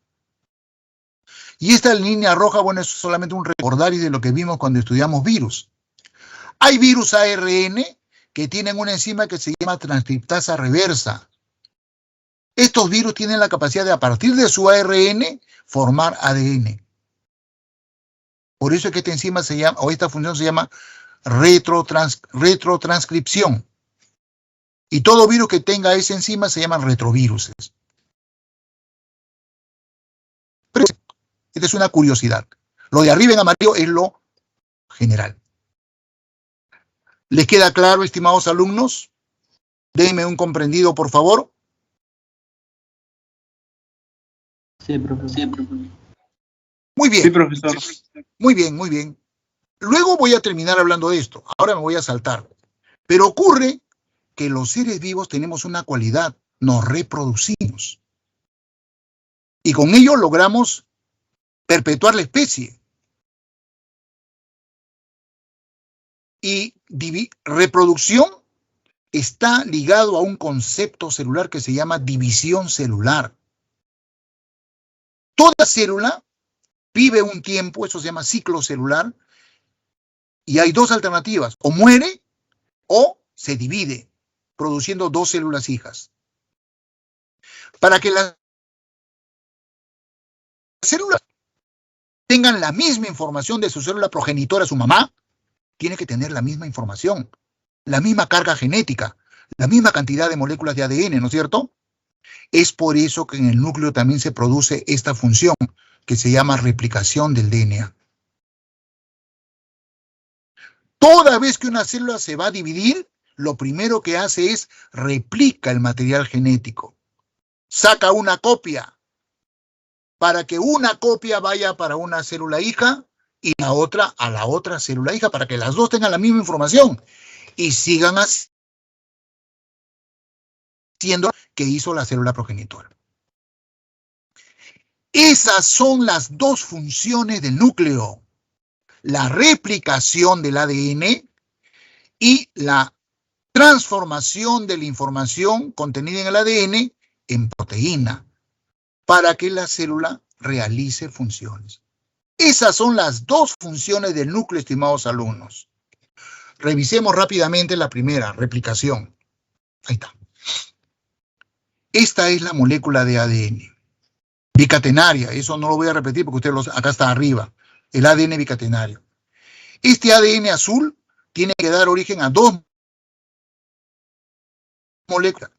Y esta línea roja, bueno, es solamente un recordario de lo que vimos cuando estudiamos virus. Hay virus ARN que tienen una enzima que se llama transcriptasa reversa. Estos virus tienen la capacidad de, a partir de su ARN, formar ADN. Por eso es que esta enzima se llama, o esta función se llama retrotranscripción. Y todo virus que tenga esa enzima se llaman retroviruses. Pero esta es una curiosidad. Lo de arriba en amarillo es lo general. ¿Les queda claro, estimados alumnos? Denme un comprendido, por favor. Sí, profesor. Muy bien. Sí, profesor. Muy bien, muy bien. Luego voy a terminar hablando de esto. Ahora me voy a saltar. Pero ocurre que los seres vivos tenemos una cualidad. Nos reproducimos. Y con ello logramos perpetuar la especie. Y reproducción está ligado a un concepto celular que se llama división celular. Toda célula vive un tiempo, eso se llama ciclo celular, y hay dos alternativas, o muere o se divide, produciendo dos células hijas. Para que las células tengan la misma información de su célula progenitora, su mamá, tiene que tener la misma información, la misma carga genética, la misma cantidad de moléculas de ADN, ¿no es cierto? Es por eso que en el núcleo también se produce esta función que se llama replicación del DNA. Toda vez que una célula se va a dividir, lo primero que hace es replica el material genético. Saca una copia para que una copia vaya para una célula hija y la otra a la otra célula hija, para que las dos tengan la misma información y sigan haciendo que hizo la célula progenitora. Esas son las dos funciones del núcleo: la replicación del ADN y la transformación de la información contenida en el ADN en proteína, para que la célula realice funciones. Esas son las dos funciones del núcleo, estimados alumnos. Revisemos rápidamente la primera, replicación. Ahí está. Esta es la molécula de ADN. Bicatenaria, eso no lo voy a repetir porque acá está arriba. El ADN bicatenario. Este ADN azul tiene que dar origen a dos moléculas.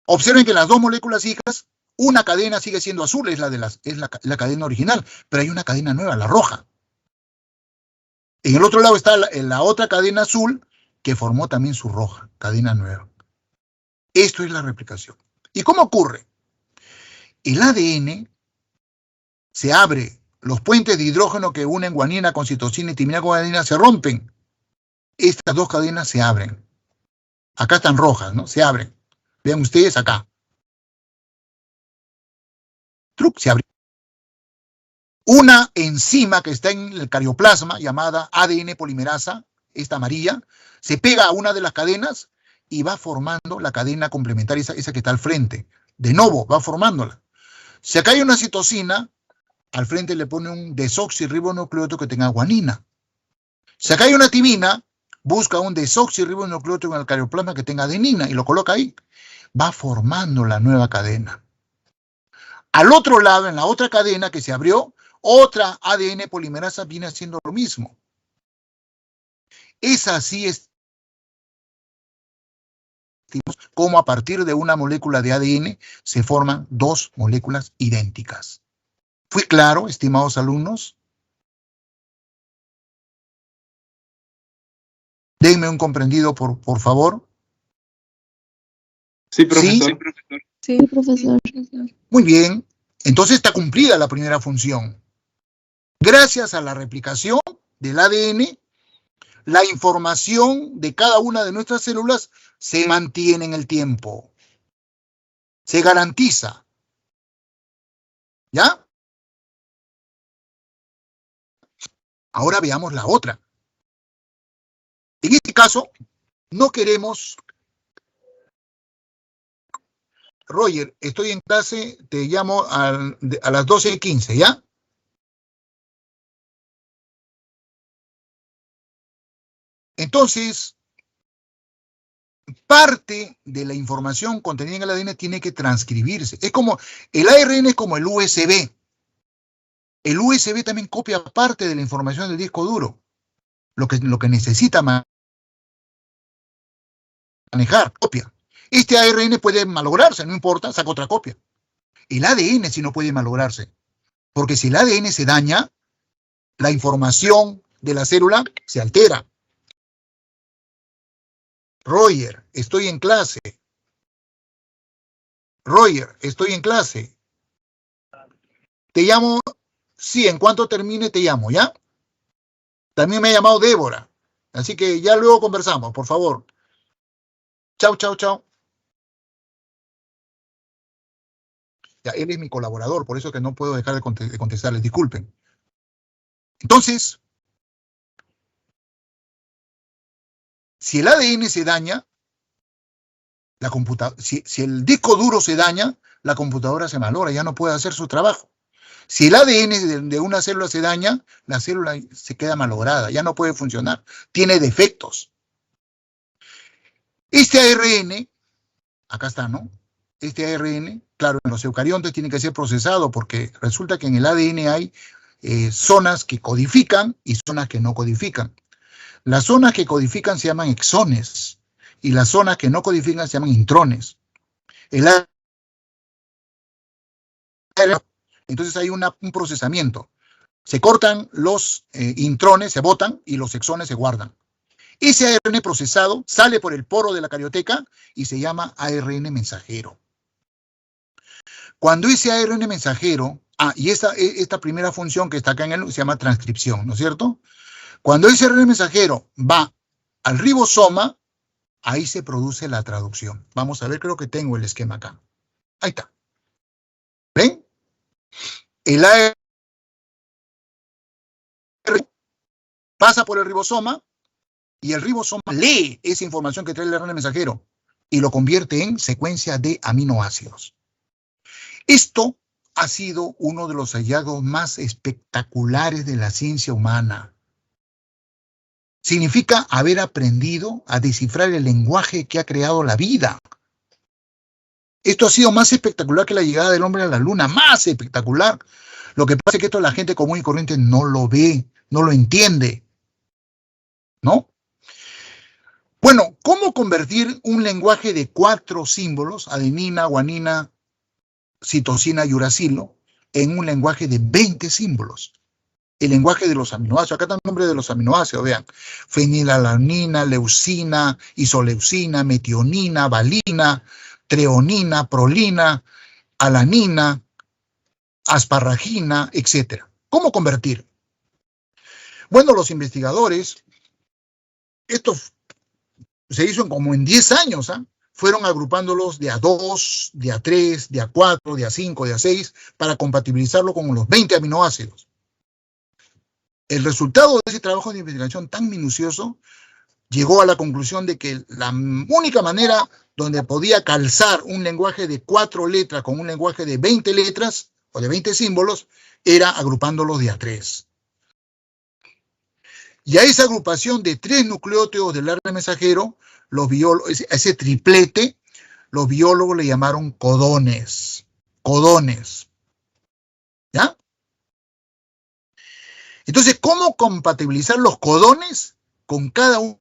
Observen que las dos moléculas hijas, una cadena sigue siendo azul, es la cadena original, pero hay una cadena nueva, la roja. En el otro lado está la otra cadena azul que formó también su roja, cadena nueva. Esto es la replicación. ¿Y cómo ocurre? El ADN se abre, los puentes de hidrógeno que unen guanina con citosina y timina con adenina se rompen. Estas dos cadenas se abren. Acá están rojas, ¿no? Se abren. Vean ustedes acá. ¡Truc! Se abre. Una enzima que está en el carioplasma, llamada ADN polimerasa, esta amarilla, se pega a una de las cadenas y va formando la cadena complementaria, esa que está al frente. De nuevo, va formándola. Si acá hay una citosina, al frente le pone un desoxirribonucleótido que tenga guanina. Si acá hay una timina, busca un desoxirribonucleótido en el carioplasma que tenga adenina y lo coloca ahí. Va formando la nueva cadena. Al otro lado, en la otra cadena que se abrió, otra ADN polimerasa viene haciendo lo mismo. Es así como a partir de una molécula de ADN se forman dos moléculas idénticas. ¿Fui claro, estimados alumnos? Denme un comprendido, por favor. Sí, profesor. Sí, profesor. Muy bien. Entonces está cumplida la primera función. Gracias a la replicación del ADN, la información de cada una de nuestras células se mantiene en el tiempo. Se garantiza. ¿Ya? Ahora veamos la otra. En este caso, no queremos... Roger, estoy en clase, te llamo a las 12:15, ¿ya? Entonces, parte de la información contenida en el ADN tiene que transcribirse. Es como, el ARN es como el USB. El USB también copia parte de la información del disco duro. Lo que necesita manejar, copia. Este ARN puede malograrse, no importa, saca otra copia. El ADN sí no puede malograrse. Porque si el ADN se daña, la información de la célula se altera. Roger, estoy en clase. Roger, estoy en clase. Te llamo, sí, en cuanto termine te llamo, ¿ya? También me ha llamado Débora. Así que ya luego conversamos, por favor. Chau, chau, chau. Ya, él es mi colaborador, por eso que no puedo dejar de contestarles, disculpen. Entonces, si el ADN se daña, si el disco duro se daña, la computadora se malogra, ya no puede hacer su trabajo. Si el ADN de una célula se daña, la célula se queda malograda, ya no puede funcionar, tiene defectos. Este ARN, acá está, ¿no? Este ARN, claro, en los eucariontes tiene que ser procesado porque resulta que en el ADN hay zonas que codifican y zonas que no codifican. Las zonas que codifican se llaman exones y las zonas que no codifican se llaman intrones. Entonces hay un procesamiento. Se cortan los intrones, se botan y los exones se guardan. Ese ARN procesado sale por el poro de la carioteca y se llama ARN mensajero. Cuando ese ARN mensajero, y esta primera función que está acá en el se llama transcripción, ¿no es cierto? Cuando ese ARN mensajero va al ribosoma, ahí se produce la traducción. Vamos a ver, creo que tengo el esquema acá. Ahí está. ¿Ven? El ARN pasa por el ribosoma y el ribosoma lee esa información que trae el ARN mensajero y lo convierte en secuencia de aminoácidos. Esto ha sido uno de los hallazgos más espectaculares de la ciencia humana. Significa haber aprendido a descifrar el lenguaje que ha creado la vida. Esto ha sido más espectacular que la llegada del hombre a la luna, más espectacular. Lo que pasa es que esto la gente común y corriente no lo ve, no lo entiende, ¿no? Bueno, ¿cómo convertir un lenguaje de 4 símbolos, adenina, guanina, citosina y uracilo, en un lenguaje de 20 símbolos? El lenguaje de los aminoácidos. Acá está el nombre de los aminoácidos, vean. Fenilalanina, leucina, isoleucina, metionina, valina, treonina, prolina, alanina, asparragina, etc. ¿Cómo convertir? Bueno, los investigadores, esto se hizo como en 10 años, fueron agrupándolos de A2, de A3, de A4, de A5, de A6, para compatibilizarlo con los 20 aminoácidos. El resultado de ese trabajo de investigación tan minucioso llegó a la conclusión de que la única manera donde podía calzar un lenguaje de 4 letras con un lenguaje de 20 letras o de 20 símbolos era agrupándolos de A3. Y a esa agrupación de 3 nucleótidos del ARN mensajero, ese triplete, los biólogos le llamaron codones. Codones. Entonces, ¿cómo compatibilizar los codones con cada uno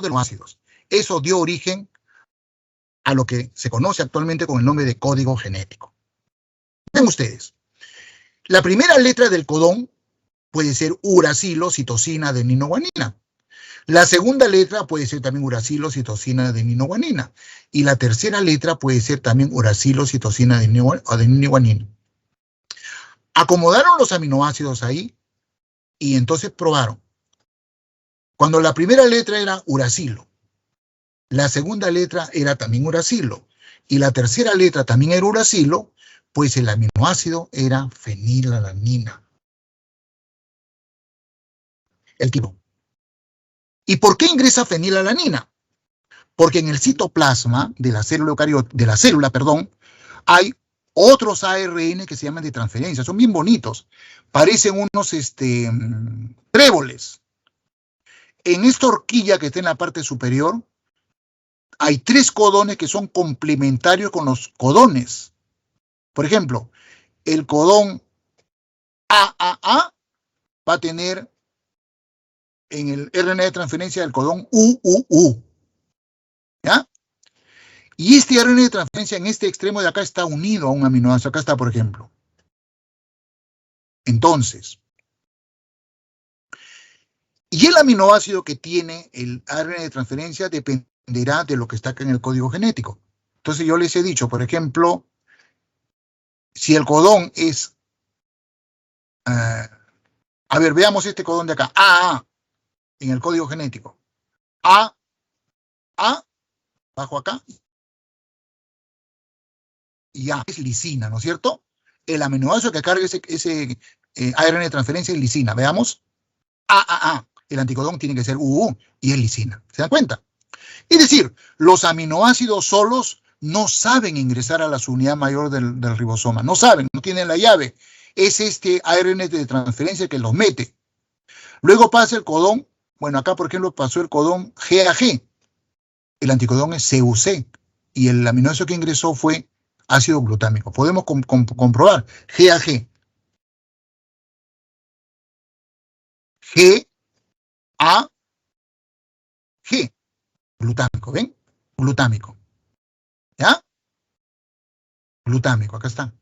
de los ácidos? Eso dio origen a lo que se conoce actualmente con el nombre de código genético. Ven ustedes, la primera letra del codón puede ser uracilo, citosina, adeninoguanina. La segunda letra puede ser también uracilo, citosina, adeninoguanina. Y la tercera letra puede ser también uracilo, citosina, adeninoguanina. Acomodaron los aminoácidos ahí y entonces probaron. Cuando la primera letra era uracilo, la segunda letra era también uracilo y la tercera letra también era uracilo, pues el aminoácido era fenilalanina. El tipo. ¿Y por qué ingresa fenilalanina? Porque en el citoplasma de la célula hay otros ARN que se llaman de transferencia. Son bien bonitos. Parecen unos tréboles. En esta horquilla que está en la parte superior, hay 3 codones que son complementarios con los codones. Por ejemplo, el codón AAA va a tener en el RNA de transferencia del codón UUU. ¿Ya? Y este RNA de transferencia en este extremo de acá está unido a un aminoácido. Acá está, por ejemplo. Entonces, y el aminoácido que tiene el RNA de transferencia dependerá de lo que está acá en el código genético. Entonces yo les he dicho, por ejemplo, si el codón es... a ver, veamos este codón de acá. AA, en el código genético. A, bajo acá. Y A es lisina, ¿no es cierto? El aminoácido que carga ese ARN de transferencia es lisina. Veamos. AAA. El anticodón tiene que ser UU y es lisina. ¿Se dan cuenta? Es decir, los aminoácidos solos no saben ingresar a la subunidad mayor del ribosoma. No saben, no tienen la llave. Es este ARN de transferencia que los mete. Luego pasa el codón. Bueno, acá, por ejemplo, pasó el codón GAG. El anticodón es CUC. Y el aminoácido que ingresó fue ácido glutámico. Podemos comprobar. GAG. GAG. Glutámico, ¿ven? Glutámico. ¿Ya? Glutámico, acá está.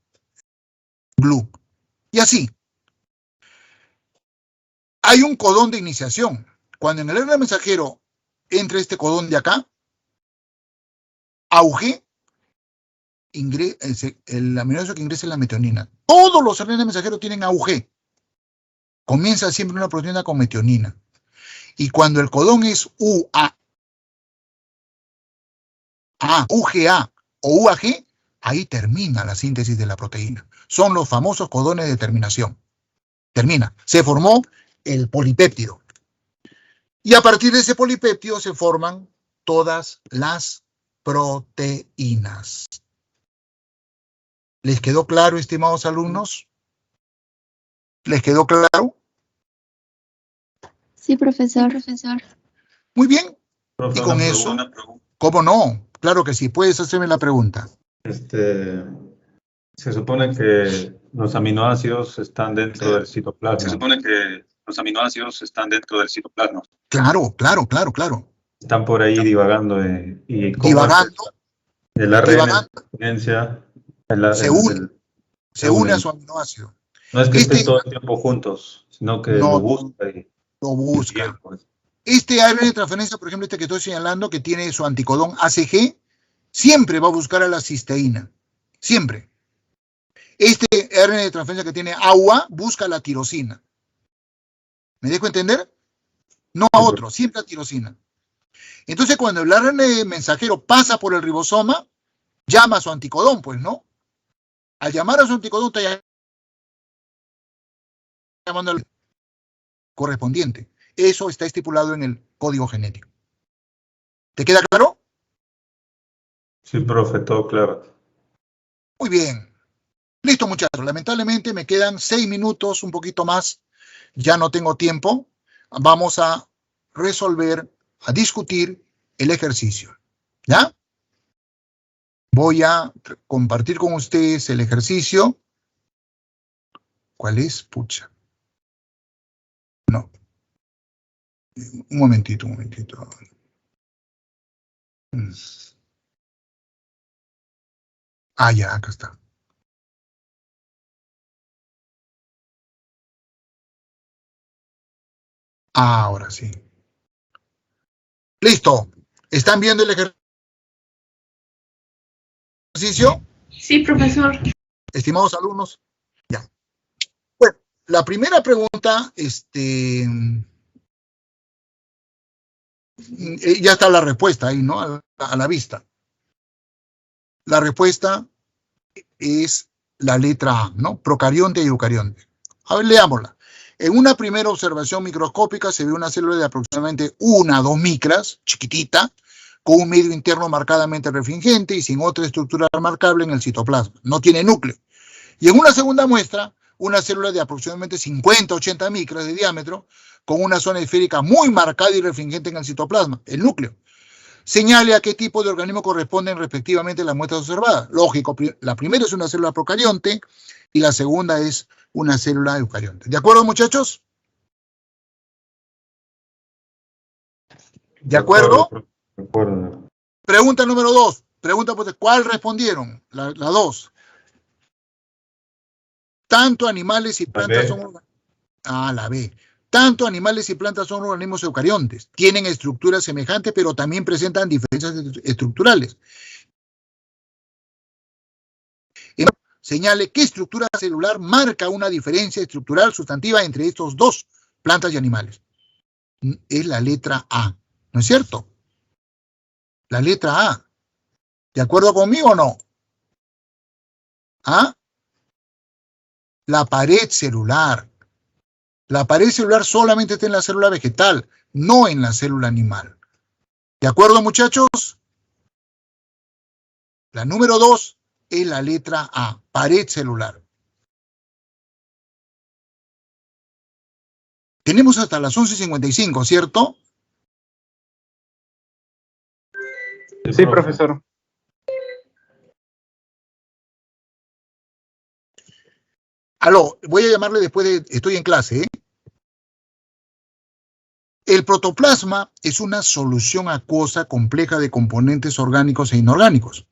Glu. Y así. Hay un codón de iniciación. Cuando en el RNA mensajero entra este codón de acá, AUG, el aminoácido que ingresa es la metionina. Todos los RNA mensajeros tienen AUG. Comienza siempre una proteína con metionina. Y cuando el codón es UGA o UAG, ahí termina la síntesis de la proteína. Son los famosos codones de terminación. Termina. Se formó el polipéptido. Y a partir de ese polipéptido se forman todas las proteínas. ¿Les quedó claro, estimados alumnos? ¿Les quedó claro? Sí, profesor. Muy bien. Profe, Y con una eso, pregunta. ¿cómo no? Claro que sí. Puedes hacerme la pregunta. Se supone que los aminoácidos están dentro del citoplasma. Se supone que los aminoácidos están dentro del citoplasma. Claro. Están por ahí divagando y cómo Divagando. el ARN Divagando. de transferencia, Se une a su aminoácido. no es que estén todo el tiempo juntos, sino que No, lo busca y lo busca. bien, pues. Este ARN de transferencia, por ejemplo, este que estoy señalando, que tiene su anticodón ACG, siempre va a buscar a la cisteína. Siempre. Este ARN de transferencia que tiene AUA busca la tirosina. ¿Me dejo entender? No a otro, siempre a tirosina. Entonces, cuando el ARN mensajero pasa por el ribosoma, llama a su anticodón, pues, ¿no? Al llamar a su anticodón, está llamando al correspondiente. Eso está estipulado en el código genético. ¿Te queda claro? Sí, profe, todo claro. Muy bien. Listo, muchachos. Lamentablemente me quedan 6 minutos, un poquito más. Ya no tengo tiempo. Vamos a resolver, a discutir el ejercicio. ¿Ya? Voy a compartir con ustedes el ejercicio. ¿Cuál es? Pucha. No. Un momentito. Ah, ya, acá está. Ahora sí. Listo. ¿Están viendo el ejercicio? Sí, profesor. Estimados alumnos. Ya. Bueno, la primera pregunta, ya está la respuesta ahí, ¿no? A la vista. La respuesta es la letra A, ¿no? Procarionte y eucarionte. A ver, leámosla. En una primera observación microscópica se ve una célula de aproximadamente 1 a 2 micras, chiquitita, con un medio interno marcadamente refringente y sin otra estructura remarcable en el citoplasma. No tiene núcleo. Y en una segunda muestra, una célula de aproximadamente 50-80 micras de diámetro, con una zona esférica muy marcada y refringente en el citoplasma, el núcleo. Señale a qué tipo de organismo corresponden respectivamente las muestras observadas. Lógico, la primera es una célula procarionte y la segunda es una célula eucarionte. ¿De acuerdo, muchachos? ¿De acuerdo? De acuerdo. Pregunta número 2. Pregunta, pues, ¿cuál respondieron? La 2. Tanto animales y plantas son... Ah, la B. Tanto animales y plantas son organismos eucariontes. Tienen estructuras semejantes, pero también presentan diferencias estructurales. Señale qué estructura celular marca una diferencia estructural sustantiva entre estos dos, plantas y animales. Es la letra A, ¿no es cierto? La letra A. ¿De acuerdo conmigo o no? ¿Ah? La pared celular. La pared celular solamente está en la célula vegetal, no en la célula animal. ¿De acuerdo, muchachos? La número 2 es la letra A, pared celular. Tenemos hasta las 11:55, ¿cierto? Sí, profesor. Aló, voy a llamarle después de... Estoy en clase, ¿eh? El protoplasma es una solución acuosa compleja de componentes orgánicos e inorgánicos.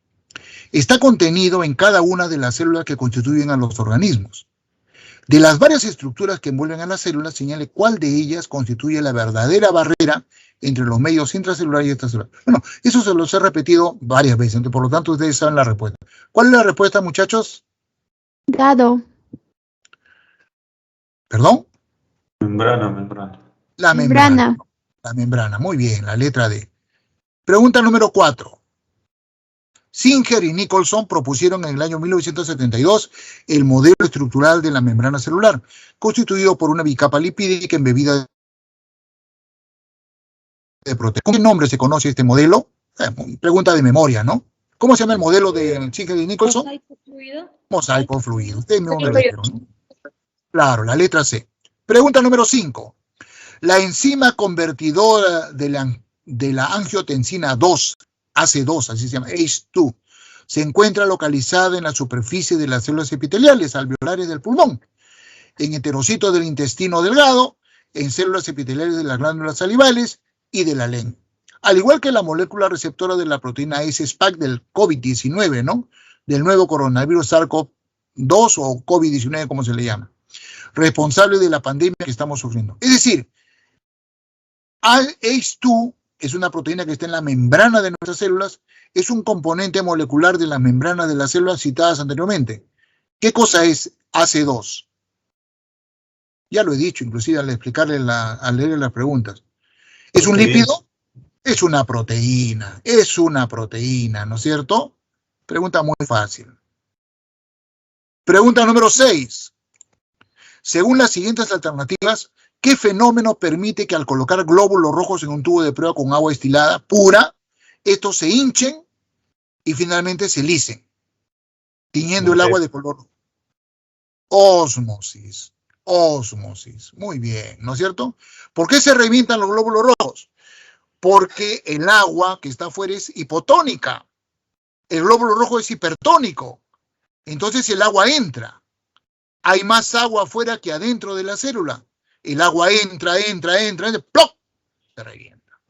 Está contenido en cada una de las células que constituyen a los organismos. De las varias estructuras que envuelven a las células, señale cuál de ellas constituye la verdadera barrera entre los medios intracelulares y extracelulares. Bueno, eso se los he repetido varias veces, entonces, por lo tanto ustedes saben la respuesta. ¿Cuál es la respuesta, muchachos? Dado. ¿Perdón? Membrana. La membrana. La membrana, muy bien, la letra D. Pregunta número 4. Singer y Nicholson propusieron en el año 1972 el modelo estructural de la membrana celular, constituido por una bicapa lipídica embebida de proteínas. ¿Con qué nombre se conoce este modelo? Pregunta de memoria, ¿no? ¿Cómo se llama el modelo de Singer y Nicholson? Mosaico fluido. Mosaico fluido. Ustedes mismos me lo dijeron, ¿no? Claro, la letra C. Pregunta número 5. La enzima convertidora de la angiotensina 2, AC2, así se llama, ACE2, se encuentra localizada en la superficie de las células epiteliales alveolares del pulmón, en heterocitos del intestino delgado, en células epiteliales de las glándulas salivales y de la lengua. Al igual que la molécula receptora de la proteína S-SPAC del COVID-19, ¿no? Del nuevo coronavirus SARS-CoV-2 o COVID-19, como se le llama, responsable de la pandemia que estamos sufriendo. Es decir, ACE2 es una proteína que está en la membrana de nuestras células, es un componente molecular de la membrana de las células citadas anteriormente. ¿Qué cosa es AC2? Ya lo he dicho, inclusive al explicarle, al leer las preguntas. ¿Es un lípido? Es una proteína, ¿no es cierto? Pregunta muy fácil. Pregunta número 6. Según las siguientes alternativas, ¿qué fenómeno permite que al colocar glóbulos rojos en un tubo de prueba con agua destilada pura, estos se hinchen y finalmente se licen, tiñendo el agua de color? Ósmosis. Muy bien, ¿no es cierto? ¿Por qué se revientan los glóbulos rojos? Porque el agua que está afuera es hipotónica. El glóbulo rojo es hipertónico. Entonces el agua entra. hay más agua afuera que adentro de la célula. El agua entra, ¡plop! Se revienta.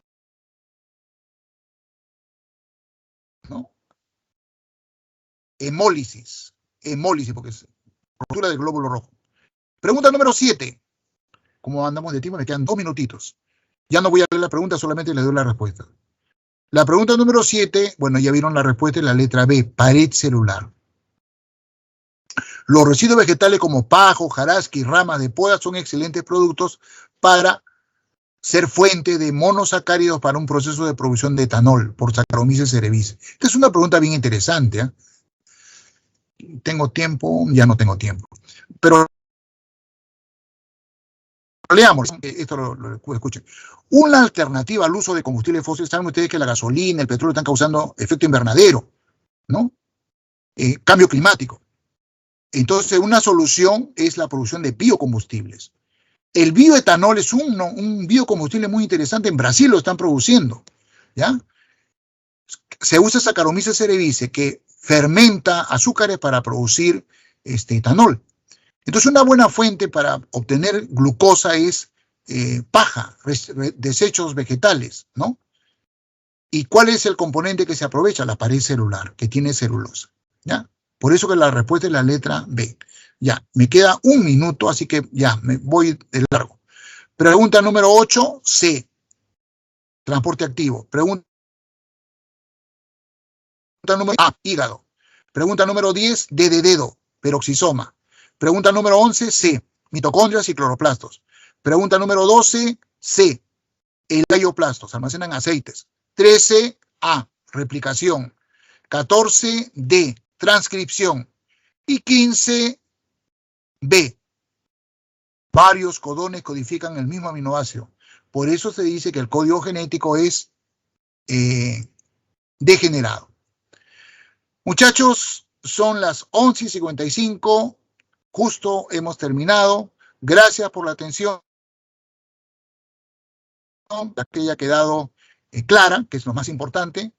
¿No? Hemólisis, porque es ruptura del glóbulo rojo. Pregunta número 7. Como andamos de tiempo, me quedan 2 minutitos. Ya no voy a leer la pregunta, solamente les doy la respuesta. La pregunta número 7, bueno, ya vieron la respuesta, es la letra B, pared celular. Los residuos vegetales como paja, hojarasca y ramas de poda son excelentes productos para ser fuente de monosacáridos para un proceso de producción de etanol por Saccharomyces cerevisiae. Esta es una pregunta bien interesante, ¿eh? ¿Tengo tiempo? Ya no tengo tiempo. Pero leamos, esto lo escuchen. Una alternativa al uso de combustibles fósiles, saben ustedes que la gasolina, el petróleo están causando efecto invernadero, ¿no? Cambio climático. Entonces, una solución es la producción de biocombustibles. El bioetanol es un biocombustible muy interesante. En Brasil lo están produciendo, ¿ya? Se usa Saccharomyces cerevisiae que fermenta azúcares para producir etanol. Entonces, una buena fuente para obtener glucosa es paja, desechos vegetales, ¿no? ¿Y cuál es el componente que se aprovecha? La pared celular, que tiene celulosa, ¿ya? Por eso que la respuesta es la letra B. Ya, me queda 1 minuto, así que ya, me voy de largo. Pregunta número 8, C. Transporte activo. Pregunta número A, hígado. Pregunta número 10, D de dedo, peroxisoma. Pregunta número 11, C, mitocondrias y cloroplastos. Pregunta número 12, C, elaioplastos, almacenan aceites. 13, A, replicación. 14, D, transcripción. Y 15, B, varios codones codifican el mismo aminoácido. Por eso se dice que el código genético es degenerado. Muchachos, son las 11:55, justo hemos terminado. Gracias por la atención. Que haya quedado clara, que es lo más importante.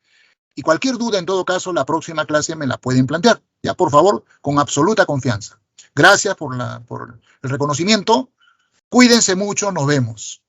Y cualquier duda, en todo caso, la próxima clase me la pueden plantear. Ya, por favor, con absoluta confianza. Gracias por el reconocimiento. Cuídense mucho, nos vemos.